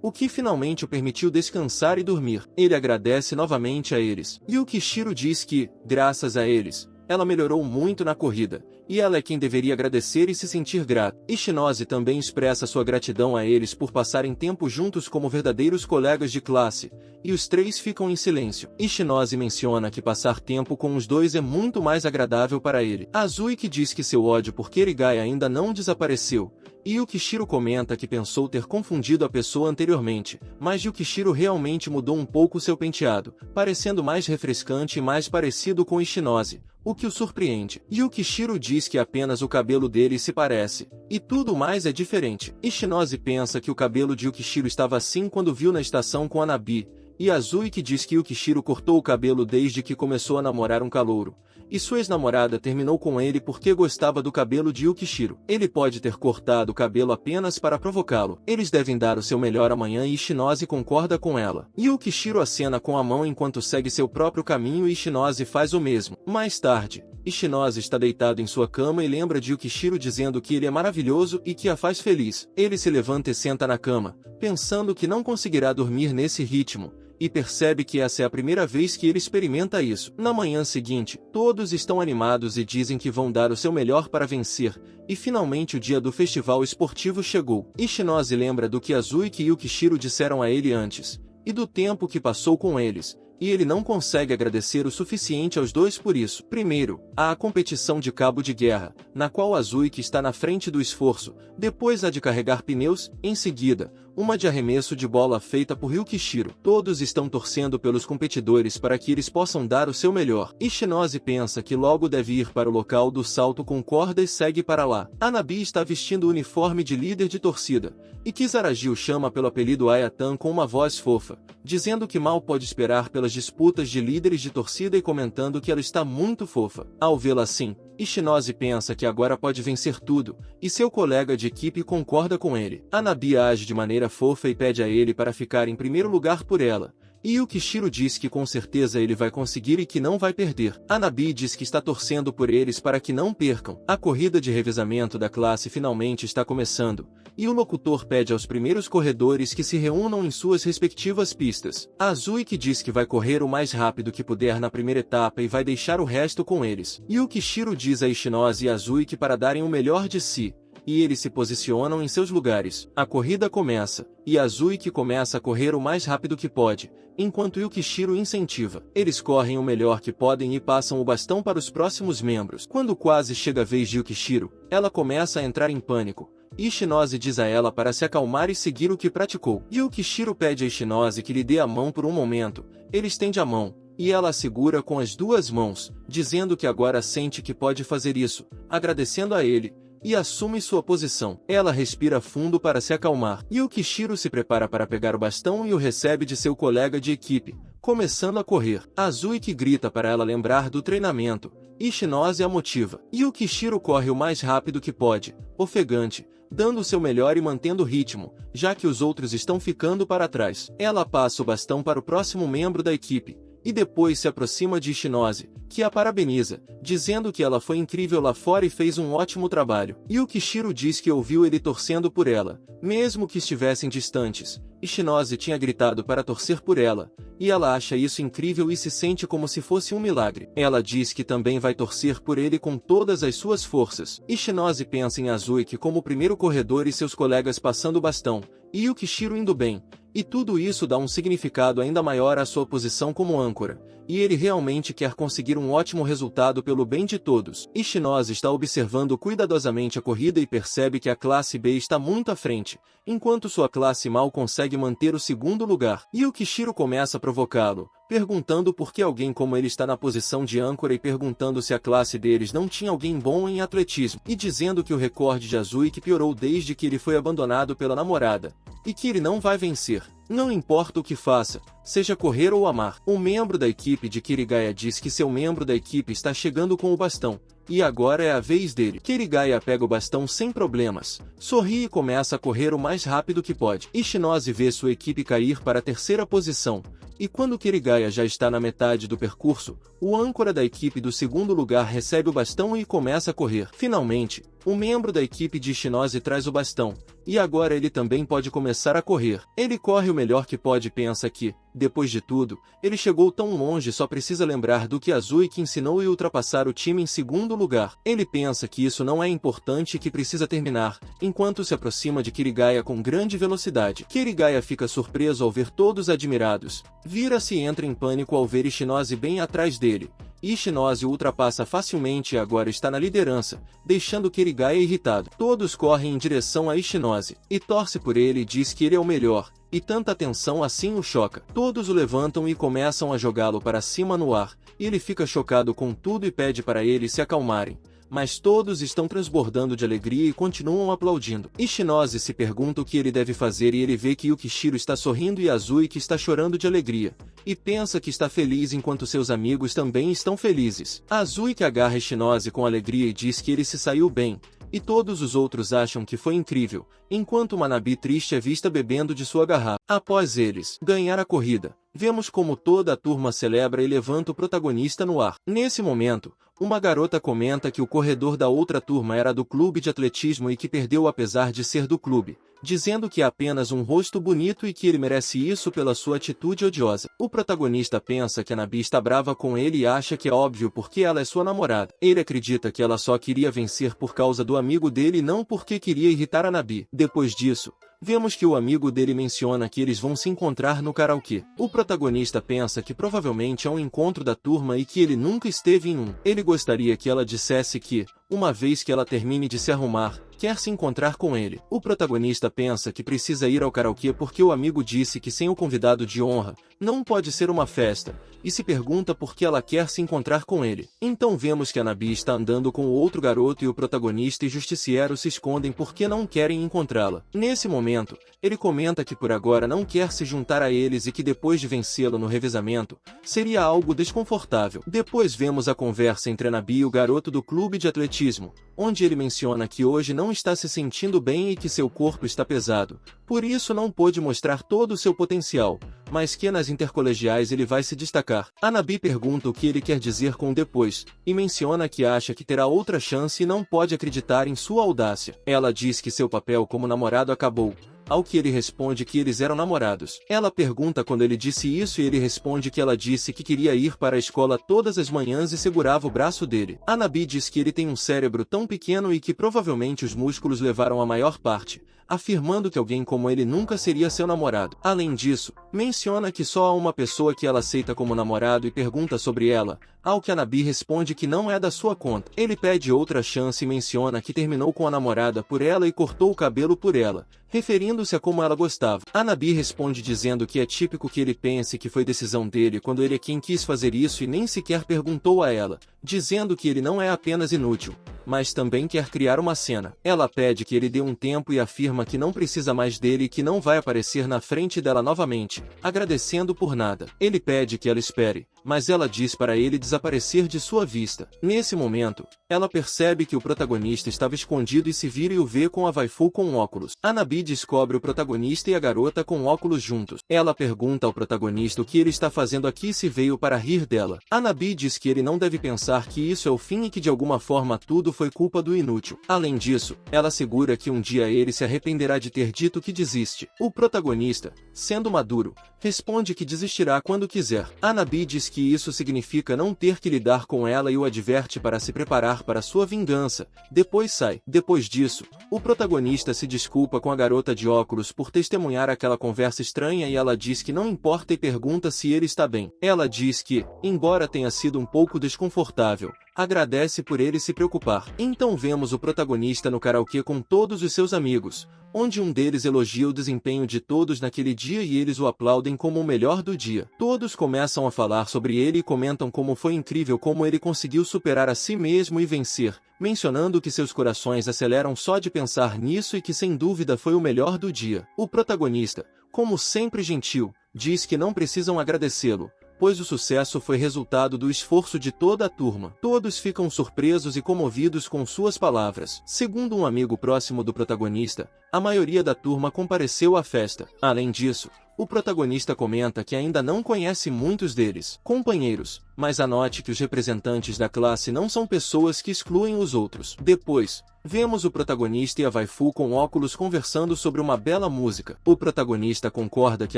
O que finalmente o permitiu descansar e dormir. Ele agradece novamente a eles. Yukishiro diz que, graças a eles, ela melhorou muito na corrida, e ela é quem deveria agradecer e se sentir grata. Ishinose também expressa sua gratidão a eles por passarem tempo juntos como verdadeiros colegas de classe, e os três ficam em silêncio. Ishinose menciona que passar tempo com os dois é muito mais agradável para ele. Azuki diz que seu ódio por Kirigaya ainda não desapareceu, e Yukishiro comenta que pensou ter confundido a pessoa anteriormente, mas Yukishiro realmente mudou um pouco seu penteado, parecendo mais refrescante e mais parecido com Ishinose, o que o surpreende. Yukishiro diz que apenas o cabelo dele se parece, e tudo mais é diferente. Ishinose pensa que o cabelo de Yukishiro estava assim quando viu na estação com a Nabi, e Azuki diz que Yukishiro cortou o cabelo desde que começou a namorar um calouro, e sua ex-namorada terminou com ele porque gostava do cabelo de Yukishiro. Ele pode ter cortado o cabelo apenas para provocá-lo. Eles devem dar o seu melhor amanhã e Ishinose concorda com ela. Yukishiro acena com a mão enquanto segue seu próprio caminho e Ishinose faz o mesmo. Mais tarde, Ishinose está deitado em sua cama e lembra de Yukishiro dizendo que ele é maravilhoso e que a faz feliz. Ele se levanta e senta na cama, pensando que não conseguirá dormir nesse ritmo, e percebe que essa é a primeira vez que ele experimenta isso. Na manhã seguinte, todos estão animados e dizem que vão dar o seu melhor para vencer, e finalmente o dia do festival esportivo chegou. Ishinose lembra do que Azuki e Yukishiro disseram a ele antes, e do tempo que passou com eles, e ele não consegue agradecer o suficiente aos dois por isso. Primeiro, há a competição de cabo de guerra, na qual Azuki está na frente do esforço, depois a de carregar pneus, em seguida, uma de arremesso de bola feita por Yukishiro. Todos estão torcendo pelos competidores para que eles possam dar o seu melhor. Ishinose pensa que logo deve ir para o local do salto com corda e segue para lá. Nabi está vestindo o uniforme de líder de torcida, e Kizaragi o chama pelo apelido Ayatan com uma voz fofa, dizendo que mal pode esperar pelas disputas de líderes de torcida e comentando que ela está muito fofa. Ao vê-la assim, Ishinose pensa que agora pode vencer tudo, e seu colega de equipe concorda com ele. Nabi age de maneira fofa e pede a ele para ficar em primeiro lugar por ela, e Yukishiro diz que com certeza ele vai conseguir e que não vai perder. Nabi diz que está torcendo por eles para que não percam. A corrida de revezamento da classe finalmente está começando, e o locutor pede aos primeiros corredores que se reúnam em suas respectivas pistas. Azuki diz que vai correr o mais rápido que puder na primeira etapa e vai deixar o resto com eles. Yukishiro diz a Ishinose e Azuki para darem o melhor de si, e eles se posicionam em seus lugares. A corrida começa, e Azuki começa a correr o mais rápido que pode, enquanto Yukishiro incentiva. Eles correm o melhor que podem e passam o bastão para os próximos membros. Quando quase chega a vez de Yukishiro, ela começa a entrar em pânico. Ishinose diz a ela para se acalmar e seguir o que praticou. Yukishiro pede a Ishinose que lhe dê a mão por um momento. Ele estende a mão, e ela a segura com as duas mãos, dizendo que agora sente que pode fazer isso, agradecendo a ele, e assume sua posição. Ela respira fundo para se acalmar. Yukishiro se prepara para pegar o bastão e o recebe de seu colega de equipe, começando a correr. Azuki grita para ela lembrar do treinamento. Ishinose a motiva. Yukishiro corre o mais rápido que pode, ofegante, dando o seu melhor e mantendo o ritmo, já que os outros estão ficando para trás. Ela passa o bastão para o próximo membro da equipe, e depois se aproxima de Ishinose, que a parabeniza, dizendo que ela foi incrível lá fora e fez um ótimo trabalho. Yukishiro diz que ouviu ele torcendo por ela, mesmo que estivessem distantes. Ishinose tinha gritado para torcer por ela, e ela acha isso incrível e se sente como se fosse um milagre. Ela diz que também vai torcer por ele com todas as suas forças. Ishinose pensa em Azuki como o primeiro corredor e seus colegas passando o bastão, e Yukishiro indo bem, e tudo isso dá um significado ainda maior à sua posição como âncora, e ele realmente quer conseguir um ótimo resultado pelo bem de todos. Ishinose está observando cuidadosamente a corrida e percebe que a classe B está muito à frente, enquanto sua classe mal consegue manter o segundo lugar. Yukishiro começa a provocá-lo, perguntando por que alguém como ele está na posição de âncora e perguntando se a classe deles não tinha alguém bom em atletismo, e dizendo que o recorde de Azuki piorou desde que ele foi abandonado pela namorada, e que ele não vai vencer. Não importa o que faça, seja correr ou amar. Um membro da equipe de Kirigaya diz que seu membro da equipe está chegando com o bastão, e agora é a vez dele. Kirigaya pega o bastão sem problemas, sorri e começa a correr o mais rápido que pode. Ishinose vê sua equipe cair para a terceira posição, e quando Kirigaya já está na metade do percurso, o âncora da equipe do segundo lugar recebe o bastão e começa a correr. Finalmente, um membro da equipe de Ishinose traz o bastão, e agora ele também pode começar a correr. Ele corre o melhor que pode e pensa que, depois de tudo, ele chegou tão longe e só precisa lembrar do que Azuki ensinou e ultrapassar o time em segundo lugar. Ele pensa que isso não é importante e que precisa terminar, enquanto se aproxima de Kirigaya com grande velocidade. Kirigaya fica surpreso ao ver todos admirados, vira-se e entra em pânico ao ver Ishinose bem atrás dele. Ishinose o ultrapassa facilmente e agora está na liderança, deixando Kirigaya irritado. Todos correm em direção a Ishinose, e torce por ele e diz que ele é o melhor, e tanta atenção assim o choca. Todos o levantam e começam a jogá-lo para cima no ar, e ele fica chocado com tudo e pede para eles se acalmarem. Mas todos estão transbordando de alegria e continuam aplaudindo. Ishinose se pergunta o que ele deve fazer e ele vê que Yukishiro está sorrindo e Azui que está chorando de alegria. E pensa que está feliz enquanto seus amigos também estão felizes. Azui que agarra Ishinose com alegria e diz que ele se saiu bem. E todos os outros acham que foi incrível, enquanto Manabi triste é vista bebendo de sua garrafa. Após eles ganhar a corrida, vemos como toda a turma celebra e levanta o protagonista no ar. Nesse momento, uma garota comenta que o corredor da outra turma era do clube de atletismo e que perdeu apesar de ser do clube, dizendo que é apenas um rosto bonito e que ele merece isso pela sua atitude odiosa. O protagonista pensa que a Nabi está brava com ele e acha que é óbvio porque ela é sua namorada. Ele acredita que ela só queria vencer por causa do amigo dele e não porque queria irritar a Nabi. Depois disso, vemos que o amigo dele menciona que eles vão se encontrar no karaokê. O protagonista pensa que provavelmente é um encontro da turma e que ele nunca esteve em um. Ele gostaria que ela dissesse que, uma vez que ela termine de se arrumar, quer se encontrar com ele. O protagonista pensa que precisa ir ao karaokê porque o amigo disse que sem o convidado de honra, não pode ser uma festa, e se pergunta por que ela quer se encontrar com ele. Então vemos que a Nabi está andando com o outro garoto e o protagonista e Justiciero se escondem porque não querem encontrá-la. Nesse momento, ele comenta que por agora não quer se juntar a eles e que depois de vencê-lo no revezamento, seria algo desconfortável. Depois vemos a conversa entre a Nabi e o garoto do clube de atletismo, onde ele menciona que hoje não está se sentindo bem e que seu corpo está pesado, por isso não pôde mostrar todo o seu potencial, mas que nas intercolegiais ele vai se destacar. A Nabi pergunta o que ele quer dizer com depois, e menciona que acha que terá outra chance e não pode acreditar em sua audácia. Ela diz que seu papel como namorado acabou, ao que ele responde que eles eram namorados. Ela pergunta quando ele disse isso e ele responde que ela disse que queria ir para a escola todas as manhãs e segurava o braço dele. A Nabi diz que ele tem um cérebro tão pequeno e que provavelmente os músculos levaram a maior parte, afirmando que alguém como ele nunca seria seu namorado. Além disso, menciona que só há uma pessoa que ela aceita como namorado e pergunta sobre ela, ao que a Nabi responde que não é da sua conta. Ele pede outra chance e menciona que terminou com a namorada por ela e cortou o cabelo por ela, referindo-se a como ela gostava. A Nabi responde dizendo que é típico que ele pense que foi decisão dele quando ele é quem quis fazer isso e nem sequer perguntou a ela, dizendo que ele não é apenas inútil, mas também quer criar uma cena. Ela pede que ele dê um tempo e afirma que não precisa mais dele e que não vai aparecer na frente dela novamente, agradecendo por nada. Ele pede que ela espere, mas ela diz para ele desaparecer de sua vista. Nesse momento, ela percebe que o protagonista estava escondido e se vira e o vê com a waifu com óculos. A Nabi descobre o protagonista e a garota com óculos juntos. Ela pergunta ao protagonista o que ele está fazendo aqui e se veio para rir dela. A Nabi diz que ele não deve pensar que isso é o fim e que de alguma forma tudo foi culpa do inútil. Além disso, ela assegura que um dia ele se arrependerá de ter dito que desiste. O protagonista, sendo maduro, responde que desistirá quando quiser. A Nabi diz que isso significa não ter que lidar com ela e o adverte para se preparar para sua vingança. Depois sai. Depois disso, o protagonista se desculpa com a garota de óculos por testemunhar aquela conversa estranha e ela diz que não importa e pergunta se ele está bem. Ela diz que, embora tenha sido um pouco desconfortável, agradece por ele se preocupar. Então vemos o protagonista no karaokê com todos os seus amigos, onde um deles elogia o desempenho de todos naquele dia e eles o aplaudem como o melhor do dia. Todos começam a falar sobre ele e comentam como foi incrível como ele conseguiu superar a si mesmo e vencer, mencionando que seus corações aceleram só de pensar nisso e que sem dúvida foi o melhor do dia. O protagonista, como sempre gentil, diz que não precisam agradecê-lo, pois o sucesso foi resultado do esforço de toda a turma. Todos ficam surpresos e comovidos com suas palavras. Segundo um amigo próximo do protagonista, a maioria da turma compareceu à festa. Além disso, o protagonista comenta que ainda não conhece muitos deles, companheiros, mas anote que os representantes da classe não são pessoas que excluem os outros. Depois, vemos o protagonista e a waifu com óculos conversando sobre uma bela música. O protagonista concorda que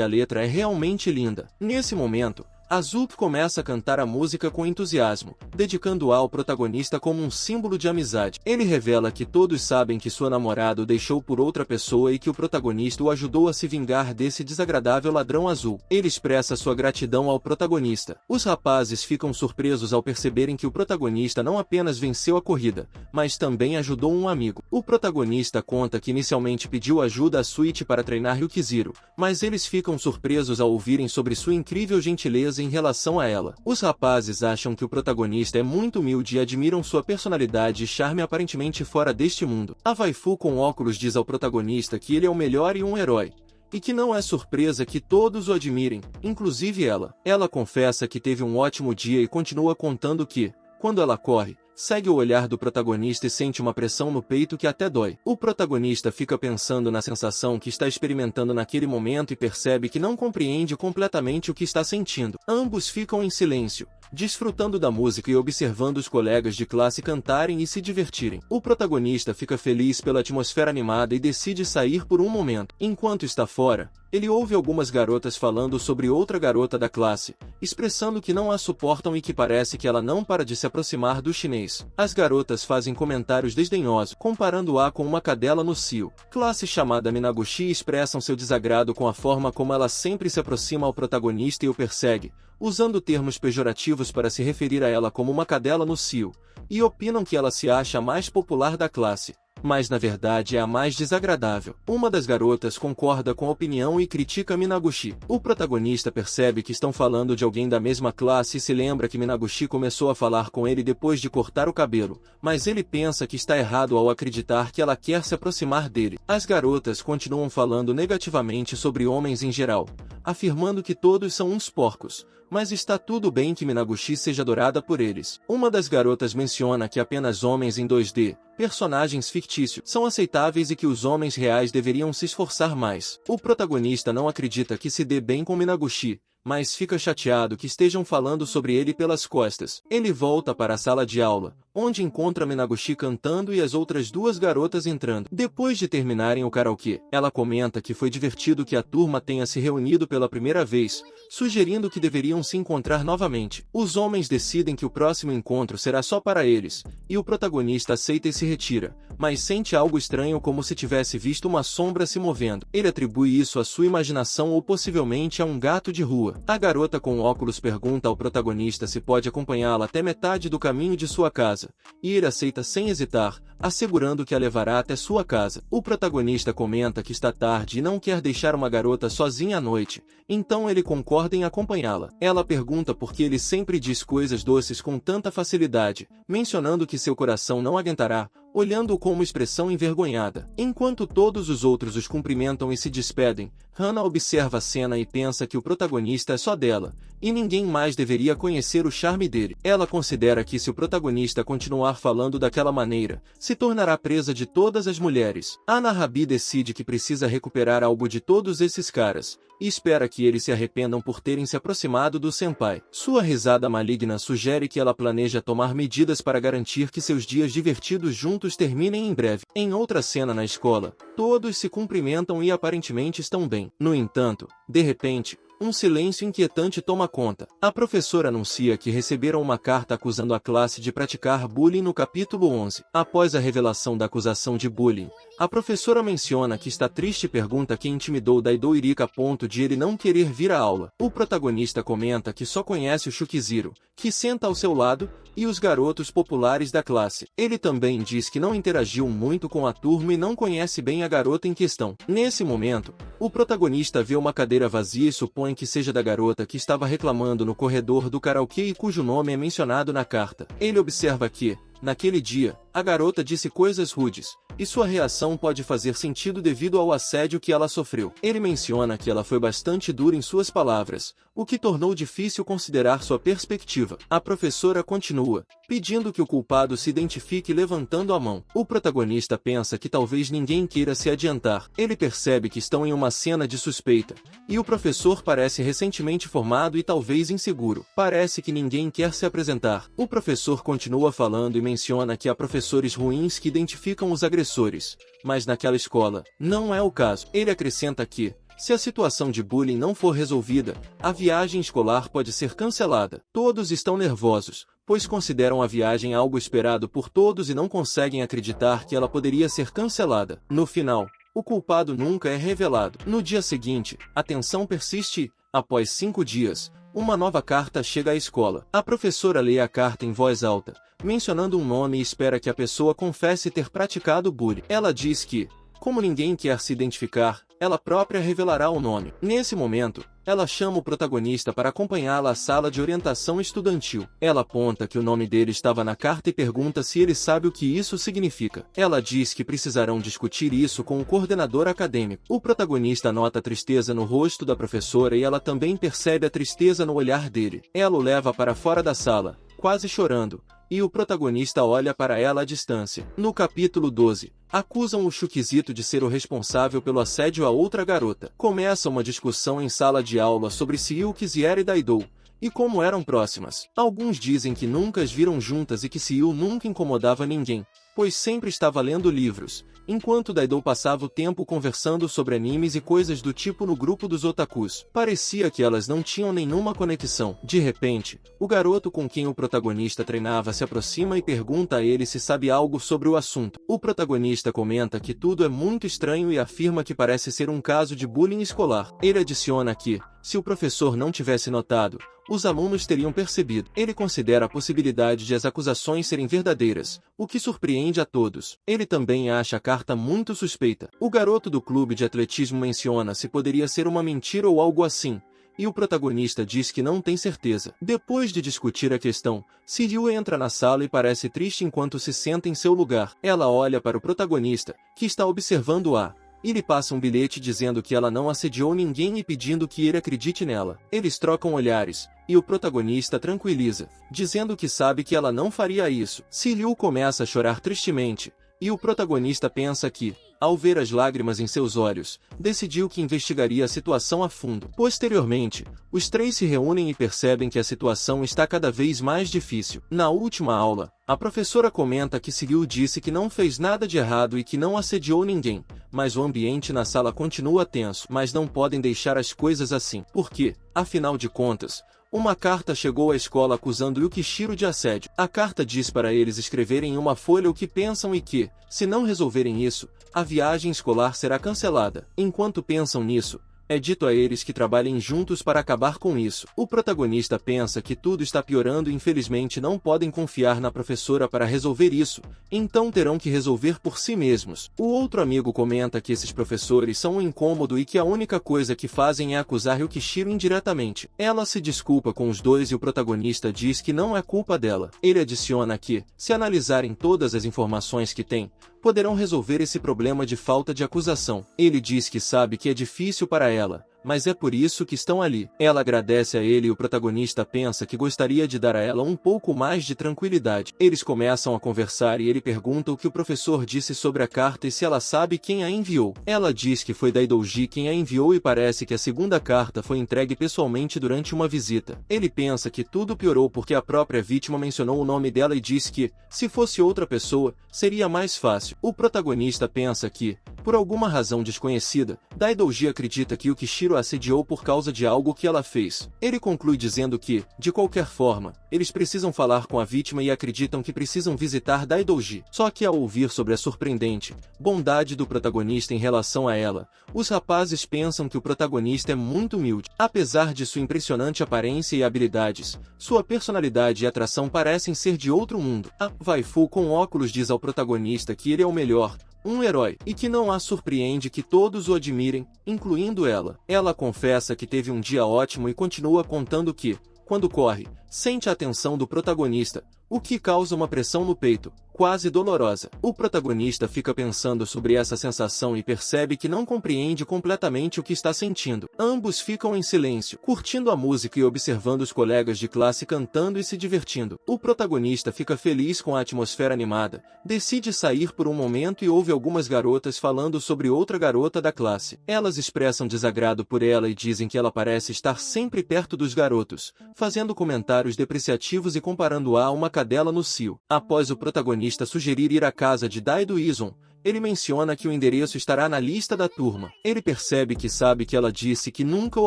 a letra é realmente linda. Nesse momento, Azuki começa a cantar a música com entusiasmo, dedicando-a ao protagonista como um símbolo de amizade. Ele revela que todos sabem que sua namorada o deixou por outra pessoa e que o protagonista o ajudou a se vingar desse desagradável ladrão azul. Ele expressa sua gratidão ao protagonista. Os rapazes ficam surpresos ao perceberem que o protagonista não apenas venceu a corrida, mas também ajudou um amigo. O protagonista conta que inicialmente pediu ajuda a Suichi para treinar Yukizero, mas eles ficam surpresos ao ouvirem sobre sua incrível gentileza em relação a ela. Os rapazes acham que o protagonista é muito humilde e admiram sua personalidade e charme aparentemente fora deste mundo. A waifu com óculos diz ao protagonista que ele é o melhor e um herói, e que não é surpresa que todos o admirem, inclusive ela. Ela confessa que teve um ótimo dia e continua contando que, quando ela corre, segue o olhar do protagonista e sente uma pressão no peito que até dói. O protagonista fica pensando na sensação que está experimentando naquele momento e percebe que não compreende completamente o que está sentindo. Ambos ficam em silêncio, desfrutando da música e observando os colegas de classe cantarem e se divertirem. O protagonista fica feliz pela atmosfera animada e decide sair por um momento. Enquanto está fora, ele ouve algumas garotas falando sobre outra garota da classe, expressando que não a suportam e que parece que ela não para de se aproximar do chinês. As garotas fazem comentários desdenhosos, comparando-a com uma cadela no cio. Classe chamada Minaguchi expressam seu desagrado com a forma como ela sempre se aproxima ao protagonista e o persegue, usando termos pejorativos para se referir a ela como uma cadela no cio, e opinam que ela se acha a mais popular da classe, mas na verdade é a mais desagradável. Uma das garotas concorda com a opinião e critica Minaguchi. O protagonista percebe que estão falando de alguém da mesma classe e se lembra que Minaguchi começou a falar com ele depois de cortar o cabelo, mas ele pensa que está errado ao acreditar que ela quer se aproximar dele. As garotas continuam falando negativamente sobre homens em geral, afirmando que todos são uns porcos, mas está tudo bem que Minaguchi seja adorada por eles. Uma das garotas menciona que apenas homens em 2D, personagens fictícios, são aceitáveis e que os homens reais deveriam se esforçar mais. O protagonista não acredita que se dê bem com Minaguchi, mas fica chateado que estejam falando sobre ele pelas costas. Ele volta para a sala de aula, onde encontra Minaguchi cantando e as outras duas garotas entrando. Depois de terminarem o karaokê, ela comenta que foi divertido que a turma tenha se reunido pela primeira vez, sugerindo que deveriam se encontrar novamente. Os homens decidem que o próximo encontro será só para eles, e o protagonista aceita e se retira, mas sente algo estranho como se tivesse visto uma sombra se movendo. Ele atribui isso à sua imaginação ou possivelmente a um gato de rua. A garota com óculos pergunta ao protagonista se pode acompanhá-la até metade do caminho de sua casa, e ele aceita sem hesitar, assegurando que a levará até sua casa. O protagonista comenta que está tarde e não quer deixar uma garota sozinha à noite, então ele concorda em acompanhá-la. Ela pergunta por que ele sempre diz coisas doces com tanta facilidade, mencionando que seu coração não aguentará, olhando-o com uma expressão envergonhada. Enquanto todos os outros os cumprimentam e se despedem, Hana observa a cena e pensa que o protagonista é só dela, e ninguém mais deveria conhecer o charme dele. Ela considera que se o protagonista continuar falando daquela maneira, se tornará presa de todas as mulheres. Anahabi decide que precisa recuperar algo de todos esses caras, e espera que eles se arrependam por terem se aproximado do senpai. Sua risada maligna sugere que ela planeja tomar medidas para garantir que seus dias divertidos juntos terminem em breve. Em outra cena na escola, todos se cumprimentam e aparentemente estão bem. No entanto, de repente, um silêncio inquietante toma conta. A professora anuncia que receberam uma carta acusando a classe de praticar bullying no capítulo 11. Após a revelação da acusação de bullying, a professora menciona que está triste e pergunta quem intimidou Daido Irika a ponto de ele não querer vir à aula. O protagonista comenta que só conhece o Shukizero, que senta ao seu lado, e os garotos populares da classe. Ele também diz que não interagiu muito com a turma e não conhece bem a garota em questão. Nesse momento, o protagonista vê uma cadeira vazia e supõe que seja da garota que estava reclamando no corredor do karaokê e cujo nome é mencionado na carta. Ele observa que, naquele dia, a garota disse coisas rudes, e sua reação pode fazer sentido devido ao assédio que ela sofreu. Ele menciona que ela foi bastante dura em suas palavras, o que tornou difícil considerar sua perspectiva. A professora continua, pedindo que o culpado se identifique levantando a mão. O protagonista pensa que talvez ninguém queira se adiantar. Ele percebe que estão em uma cena de suspeita, e o professor parece recentemente formado e talvez inseguro. Parece que ninguém quer se apresentar. O professor continua falando e menciona que há professores ruins que identificam os agressores, mas naquela escola, não é o caso. Ele acrescenta que, Se a situação de bullying não for resolvida, a viagem escolar pode ser cancelada. Todos estão nervosos, pois consideram a viagem algo esperado por todos e não conseguem acreditar que ela poderia ser cancelada. No final, o culpado nunca é revelado. No dia seguinte, a tensão persiste e, após 5 dias, uma nova carta chega à escola. A professora lê a carta em voz alta, mencionando um nome e espera que a pessoa confesse ter praticado bullying. Ela diz que, como ninguém quer se identificar, ela própria revelará o nome. Nesse momento, ela chama o protagonista para acompanhá-la à sala de orientação estudantil. Ela aponta que o nome dele estava na carta e pergunta se ele sabe o que isso significa. Ela diz que precisarão discutir isso com o coordenador acadêmico. O protagonista nota a tristeza no rosto da professora e ela também percebe a tristeza no olhar dele. Ela o leva para fora da sala, quase chorando, e o protagonista olha para ela à distância. No capítulo 12, acusam o Shukizito de ser o responsável pelo assédio a outra garota. Começa uma discussão em sala de aula sobre se Yukiziera e Daidou, e como eram próximas. Alguns dizem que nunca as viram juntas e que Siyu nunca incomodava ninguém, pois sempre estava lendo livros, enquanto Daidou passava o tempo conversando sobre animes e coisas do tipo no grupo dos otakus. Parecia que elas não tinham nenhuma conexão. De repente, o garoto com quem o protagonista treinava se aproxima e pergunta a ele se sabe algo sobre o assunto. O protagonista comenta que tudo é muito estranho e afirma que parece ser um caso de bullying escolar. Ele adiciona que, se o professor não tivesse notado, os alunos teriam percebido. Ele considera a possibilidade de as acusações serem verdadeiras, o que surpreende a todos. Ele também acha a carta muito suspeita. O garoto do clube de atletismo menciona se poderia ser uma mentira ou algo assim, e o protagonista diz que não tem certeza. Depois de discutir a questão, Shiryu entra na sala e parece triste enquanto se senta em seu lugar. Ela olha para o protagonista, que está observando-a, e lhe passa um bilhete dizendo que ela não assediou ninguém e pedindo que ele acredite nela. Eles trocam olhares, e o protagonista tranquiliza, dizendo que sabe que ela não faria isso. Shiryu começa a chorar tristemente, e o protagonista pensa que, ao ver as lágrimas em seus olhos, decidiu que investigaria a situação a fundo. Posteriormente, os três se reúnem e percebem que a situação está cada vez mais difícil. Na última aula, a professora comenta que Shiryu disse que não fez nada de errado e que não assediou ninguém, mas o ambiente na sala continua tenso. Mas não podem deixar as coisas assim, porque, afinal de contas, uma carta chegou à escola acusando Yukishiro de assédio. A carta diz para eles escreverem em uma folha o que pensam e que, se não resolverem isso, a viagem escolar será cancelada. Enquanto pensam nisso, é dito a eles que trabalhem juntos para acabar com isso. O protagonista pensa que tudo está piorando e infelizmente não podem confiar na professora para resolver isso, então terão que resolver por si mesmos. O outro amigo comenta que esses professores são um incômodo e que a única coisa que fazem é acusar Yukishiro indiretamente. Ela se desculpa com os dois e o protagonista diz que não é culpa dela. Ele adiciona que, se analisarem todas as informações que tem, poderão resolver esse problema de falta de acusação. Ele diz que sabe que é difícil para ela, mas é por isso que estão ali. Ela agradece a ele e o protagonista pensa que gostaria de dar a ela um pouco mais de tranquilidade. Eles começam a conversar e ele pergunta o que o professor disse sobre a carta e se ela sabe quem a enviou. Ela diz que foi Daidouji quem a enviou e parece que a segunda carta foi entregue pessoalmente durante uma visita. Ele pensa que tudo piorou porque a própria vítima mencionou o nome dela e diz que, se fosse outra pessoa, seria mais fácil. O protagonista pensa que, por alguma razão desconhecida, Daidouji acredita que Yukishiro a assediou por causa de algo que ela fez. Ele conclui dizendo que, de qualquer forma, eles precisam falar com a vítima e acreditam que precisam visitar Daidouji. Só que ao ouvir sobre a surpreendente bondade do protagonista em relação a ela, os rapazes pensam que o protagonista é muito humilde. Apesar de sua impressionante aparência e habilidades, sua personalidade e atração parecem ser de outro mundo. A waifu com óculos diz ao protagonista que ele é o melhor, um herói, e que não a surpreende que todos o admirem, incluindo ela. Ela confessa que teve um dia ótimo e continua contando que, quando corre, sente a atenção do protagonista, o que causa uma pressão no peito, quase dolorosa. O protagonista fica pensando sobre essa sensação e percebe que não compreende completamente o que está sentindo. Ambos ficam em silêncio, curtindo a música e observando os colegas de classe cantando e se divertindo. O protagonista fica feliz com a atmosfera animada, decide sair por um momento e ouve algumas garotas falando sobre outra garota da classe. Elas expressam desagrado por ela e dizem que ela parece estar sempre perto dos garotos, fazendo comentários depreciativos e comparando-a a uma cadela no cio. Após o protagonista sugerir ir à casa de Daido Izon, ele menciona que o endereço estará na lista da turma. Ele percebe que sabe que ela disse que nunca o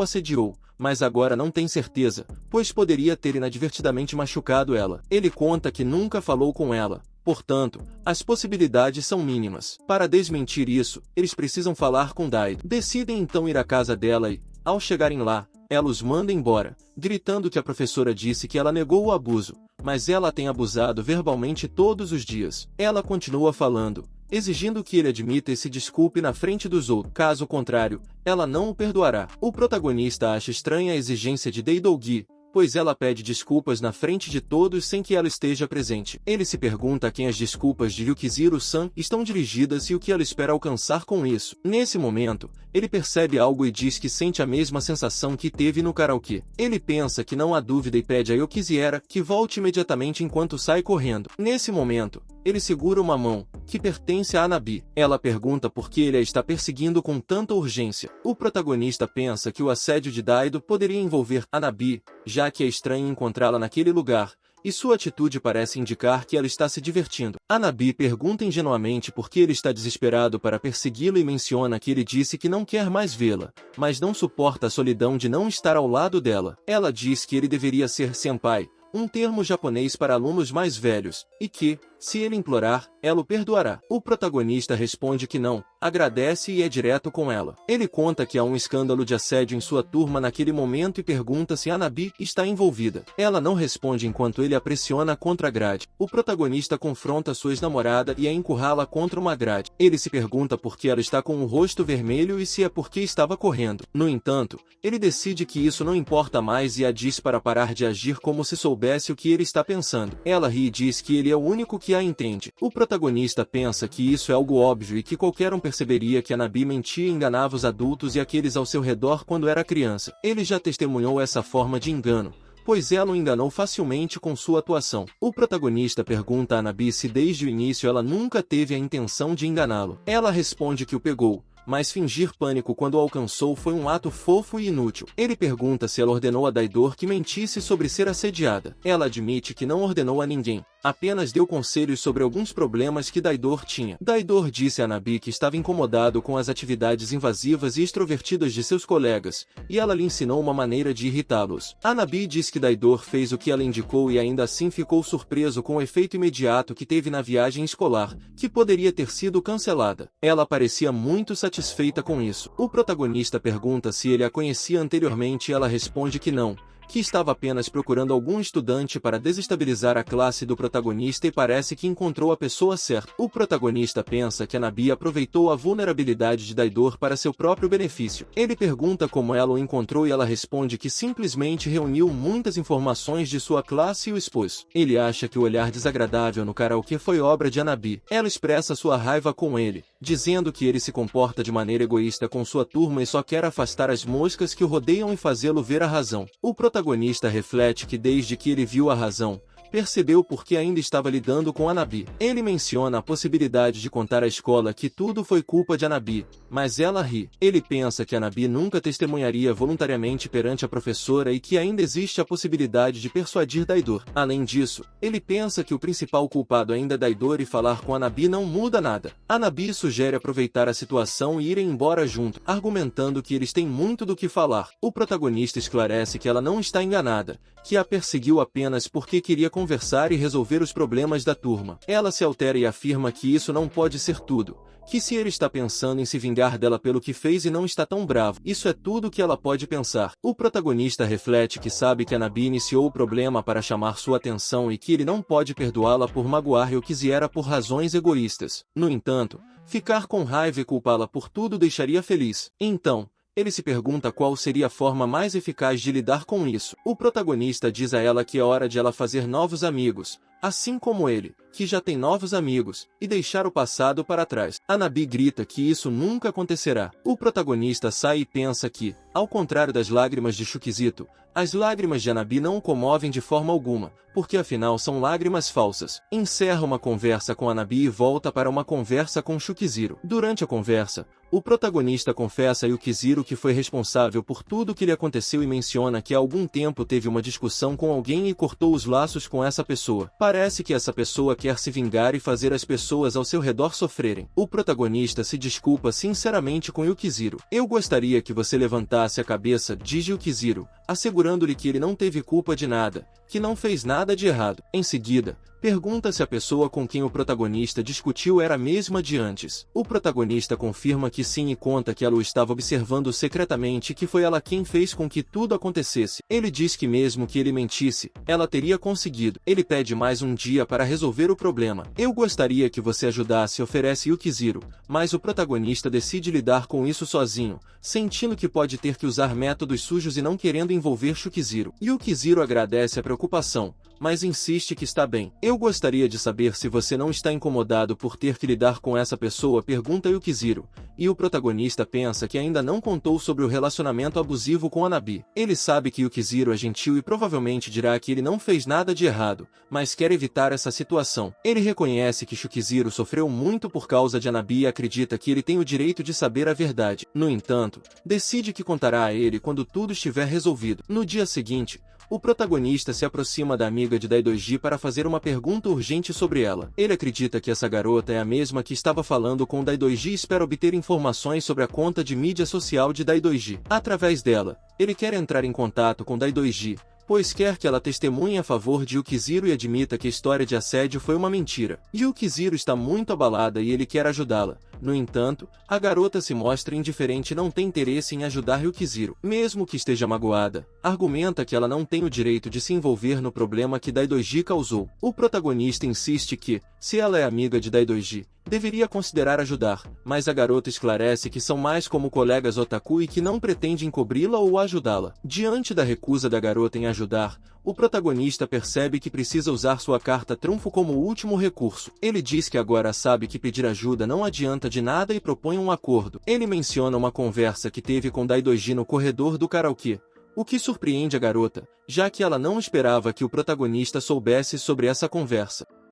assediou, mas agora não tem certeza, pois poderia ter inadvertidamente machucado ela. Ele conta que nunca falou com ela. Portanto, as possibilidades são mínimas. Para desmentir isso, eles precisam falar com Daido. Decidem então ir à casa dela e, ao chegarem lá, ela os manda embora, gritando que a professora disse que ela negou o abuso, mas ela tem abusado verbalmente todos os dias. Ela continua falando, exigindo que ele admita e se desculpe na frente dos outros. Caso contrário, ela não o perdoará. O protagonista acha estranha a exigência de Daidogi, pois ela pede desculpas na frente de todos sem que ela esteja presente. Ele se pergunta a quem as desculpas de Yukiziro-san estão dirigidas e o que ela espera alcançar com isso. Nesse momento, ele percebe algo e diz que sente a mesma sensação que teve no karaokê. Ele pensa que não há dúvida e pede a Yukiziera que volte imediatamente enquanto sai correndo. Nesse momento, ele segura uma mão, que pertence a Anabi. Ela pergunta por que ele a está perseguindo com tanta urgência. O protagonista pensa que o assédio de Daido poderia envolver Anabi, já que é estranho encontrá-la naquele lugar, e sua atitude parece indicar que ela está se divertindo. Anabi pergunta ingenuamente por que ele está desesperado para persegui-la e menciona que ele disse que não quer mais vê-la, mas não suporta a solidão de não estar ao lado dela. Ela diz que ele deveria ser senpai, um termo japonês para alunos mais velhos, e que, se ele implorar, ela o perdoará. O protagonista responde que não, agradece e é direto com ela. Ele conta que há um escândalo de assédio em sua turma naquele momento e pergunta se Anabi está envolvida. Ela não responde enquanto ele a pressiona contra a grade. O protagonista confronta sua ex-namorada e a encurrala contra uma grade. Ele se pergunta por que ela está com o rosto vermelho e se é porque estava correndo. No entanto, ele decide que isso não importa mais e a diz para parar de agir como se soubesse o que ele está pensando. Ela ri e diz que ele é o único que a entende. O protagonista pensa que isso é algo óbvio e que qualquer um perceberia que Anabi mentia e enganava os adultos e aqueles ao seu redor quando era criança. Ele já testemunhou essa forma de engano, pois ela o enganou facilmente com sua atuação. O protagonista pergunta a Anabi se desde o início ela nunca teve a intenção de enganá-lo. Ela responde que o pegou, mas fingir pânico quando o alcançou foi um ato fofo e inútil. Ele pergunta se ela ordenou a Daidor que mentisse sobre ser assediada. Ela admite que não ordenou a ninguém, apenas deu conselhos sobre alguns problemas que Daidor tinha. Daidor disse a Anabi que estava incomodado com as atividades invasivas e extrovertidas de seus colegas, e ela lhe ensinou uma maneira de irritá-los. Anabi diz que Daidor fez o que ela indicou e ainda assim ficou surpreso com o efeito imediato que teve na viagem escolar, que poderia ter sido cancelada. Ela parecia muito satisfeita com isso. O protagonista pergunta se ele a conhecia anteriormente e ela responde que não, que estava apenas procurando algum estudante para desestabilizar a classe do protagonista e parece que encontrou a pessoa certa. O protagonista pensa que Anabi aproveitou a vulnerabilidade de Daidor para seu próprio benefício. Ele pergunta como ela o encontrou e ela responde que simplesmente reuniu muitas informações de sua classe e o expôs. Ele acha que o olhar desagradável no karaokê foi obra de Anabi. Ela expressa sua raiva com ele, dizendo que ele se comporta de maneira egoísta com sua turma e só quer afastar as moscas que o rodeiam e fazê-lo ver a razão. O protagonista reflete que desde que ele viu a razão, percebeu por que ainda estava lidando com Anabi. Ele menciona a possibilidade de contar à escola que tudo foi culpa de Anabi, mas ela ri. Ele pensa que Anabi nunca testemunharia voluntariamente perante a professora e que ainda existe a possibilidade de persuadir Daidor. Além disso, ele pensa que o principal culpado ainda é Daidor e falar com Anabi não muda nada. Anabi sugere aproveitar a situação e irem embora junto, argumentando que eles têm muito do que falar. O protagonista esclarece que ela não está enganada, que a perseguiu apenas porque queria conversar e resolver os problemas da turma. Ela se altera e afirma que isso não pode ser tudo, que se ele está pensando em se vingar dela pelo que fez e não está tão bravo, isso é tudo que ela pode pensar. O protagonista reflete que sabe que Anabi iniciou o problema para chamar sua atenção e que ele não pode perdoá-la por magoar Yukiziera por razões egoístas. No entanto, ficar com raiva e culpá-la por tudo deixaria feliz. Então, ele se pergunta qual seria a forma mais eficaz de lidar com isso. O protagonista diz a ela que é hora de ela fazer novos amigos, assim como ele, que já tem novos amigos, e deixar o passado para trás. Anabi grita que isso nunca acontecerá. O protagonista sai e pensa que, ao contrário das lágrimas de Shukizito, as lágrimas de Anabi não o comovem de forma alguma, porque afinal são lágrimas falsas. Encerra uma conversa com Anabi e volta para uma conversa com Shukiziro. Durante a conversa, o protagonista confessa a Yukiziro que foi responsável por tudo o que lhe aconteceu e menciona que há algum tempo teve uma discussão com alguém e cortou os laços com essa pessoa. Parece que essa pessoa quer se vingar e fazer as pessoas ao seu redor sofrerem. O protagonista se desculpa sinceramente com Yukiziro. Eu gostaria que você levantasse a cabeça, diz Yukiziro, assegurando-lhe que ele não teve culpa de nada, que não fez nada de errado. Em seguida, pergunta se a pessoa com quem o protagonista discutiu era a mesma de antes. O protagonista confirma que sim e conta que ela o estava observando secretamente e que foi ela quem fez com que tudo acontecesse. Ele diz que mesmo que ele mentisse, ela teria conseguido. Ele pede mais um dia para resolver o problema. Eu gostaria que você ajudasse, oferece Yukiziro, mas o protagonista decide lidar com isso sozinho, sentindo que pode ter que usar métodos sujos e não querendo envolver Yukiziro. Yukiziro agradece a preocupação, mas insiste que está bem. Eu gostaria de saber se você não está incomodado por ter que lidar com essa pessoa, pergunta Yukiziro, e o protagonista pensa que ainda não contou sobre o relacionamento abusivo com Anabi. Ele sabe que Yukiziro é gentil e provavelmente dirá que ele não fez nada de errado, mas quer evitar essa situação. Ele reconhece que Yukiziro sofreu muito por causa de Anabi e acredita que ele tem o direito de saber a verdade. No entanto, decide que contará a ele quando tudo estiver resolvido. No dia seguinte, o protagonista se aproxima da amiga de Daidoji para fazer uma pergunta urgente sobre ela. Ele acredita que essa garota é a mesma que estava falando com Daidoji e espera obter informações sobre a conta de mídia social de Daidoji. Através dela, ele quer entrar em contato com Daidoji, pois quer que ela testemunhe a favor de Yukiziro e admita que a história de assédio foi uma mentira. Yukiziro está muito abalada e ele quer ajudá-la. No entanto, a garota se mostra indiferente e não tem interesse em ajudar Yukiziro. Mesmo que esteja magoada, argumenta que ela não tem o direito de se envolver no problema que Daidoji causou. O protagonista insiste que, se ela é amiga de Daidoji, deveria considerar ajudar, mas a garota esclarece que são mais como colegas otaku e que não pretende encobri-la ou ajudá-la. Diante da recusa da garota em ajudar, o protagonista percebe que precisa usar sua carta trunfo como último recurso. Ele diz que agora sabe que pedir ajuda não adianta de nada e propõe um acordo. Ele menciona uma conversa que teve com Daidoji no corredor do karaokê, o que surpreende a garota, já que ela não esperava que o protagonista soubesse sobre essa conversa.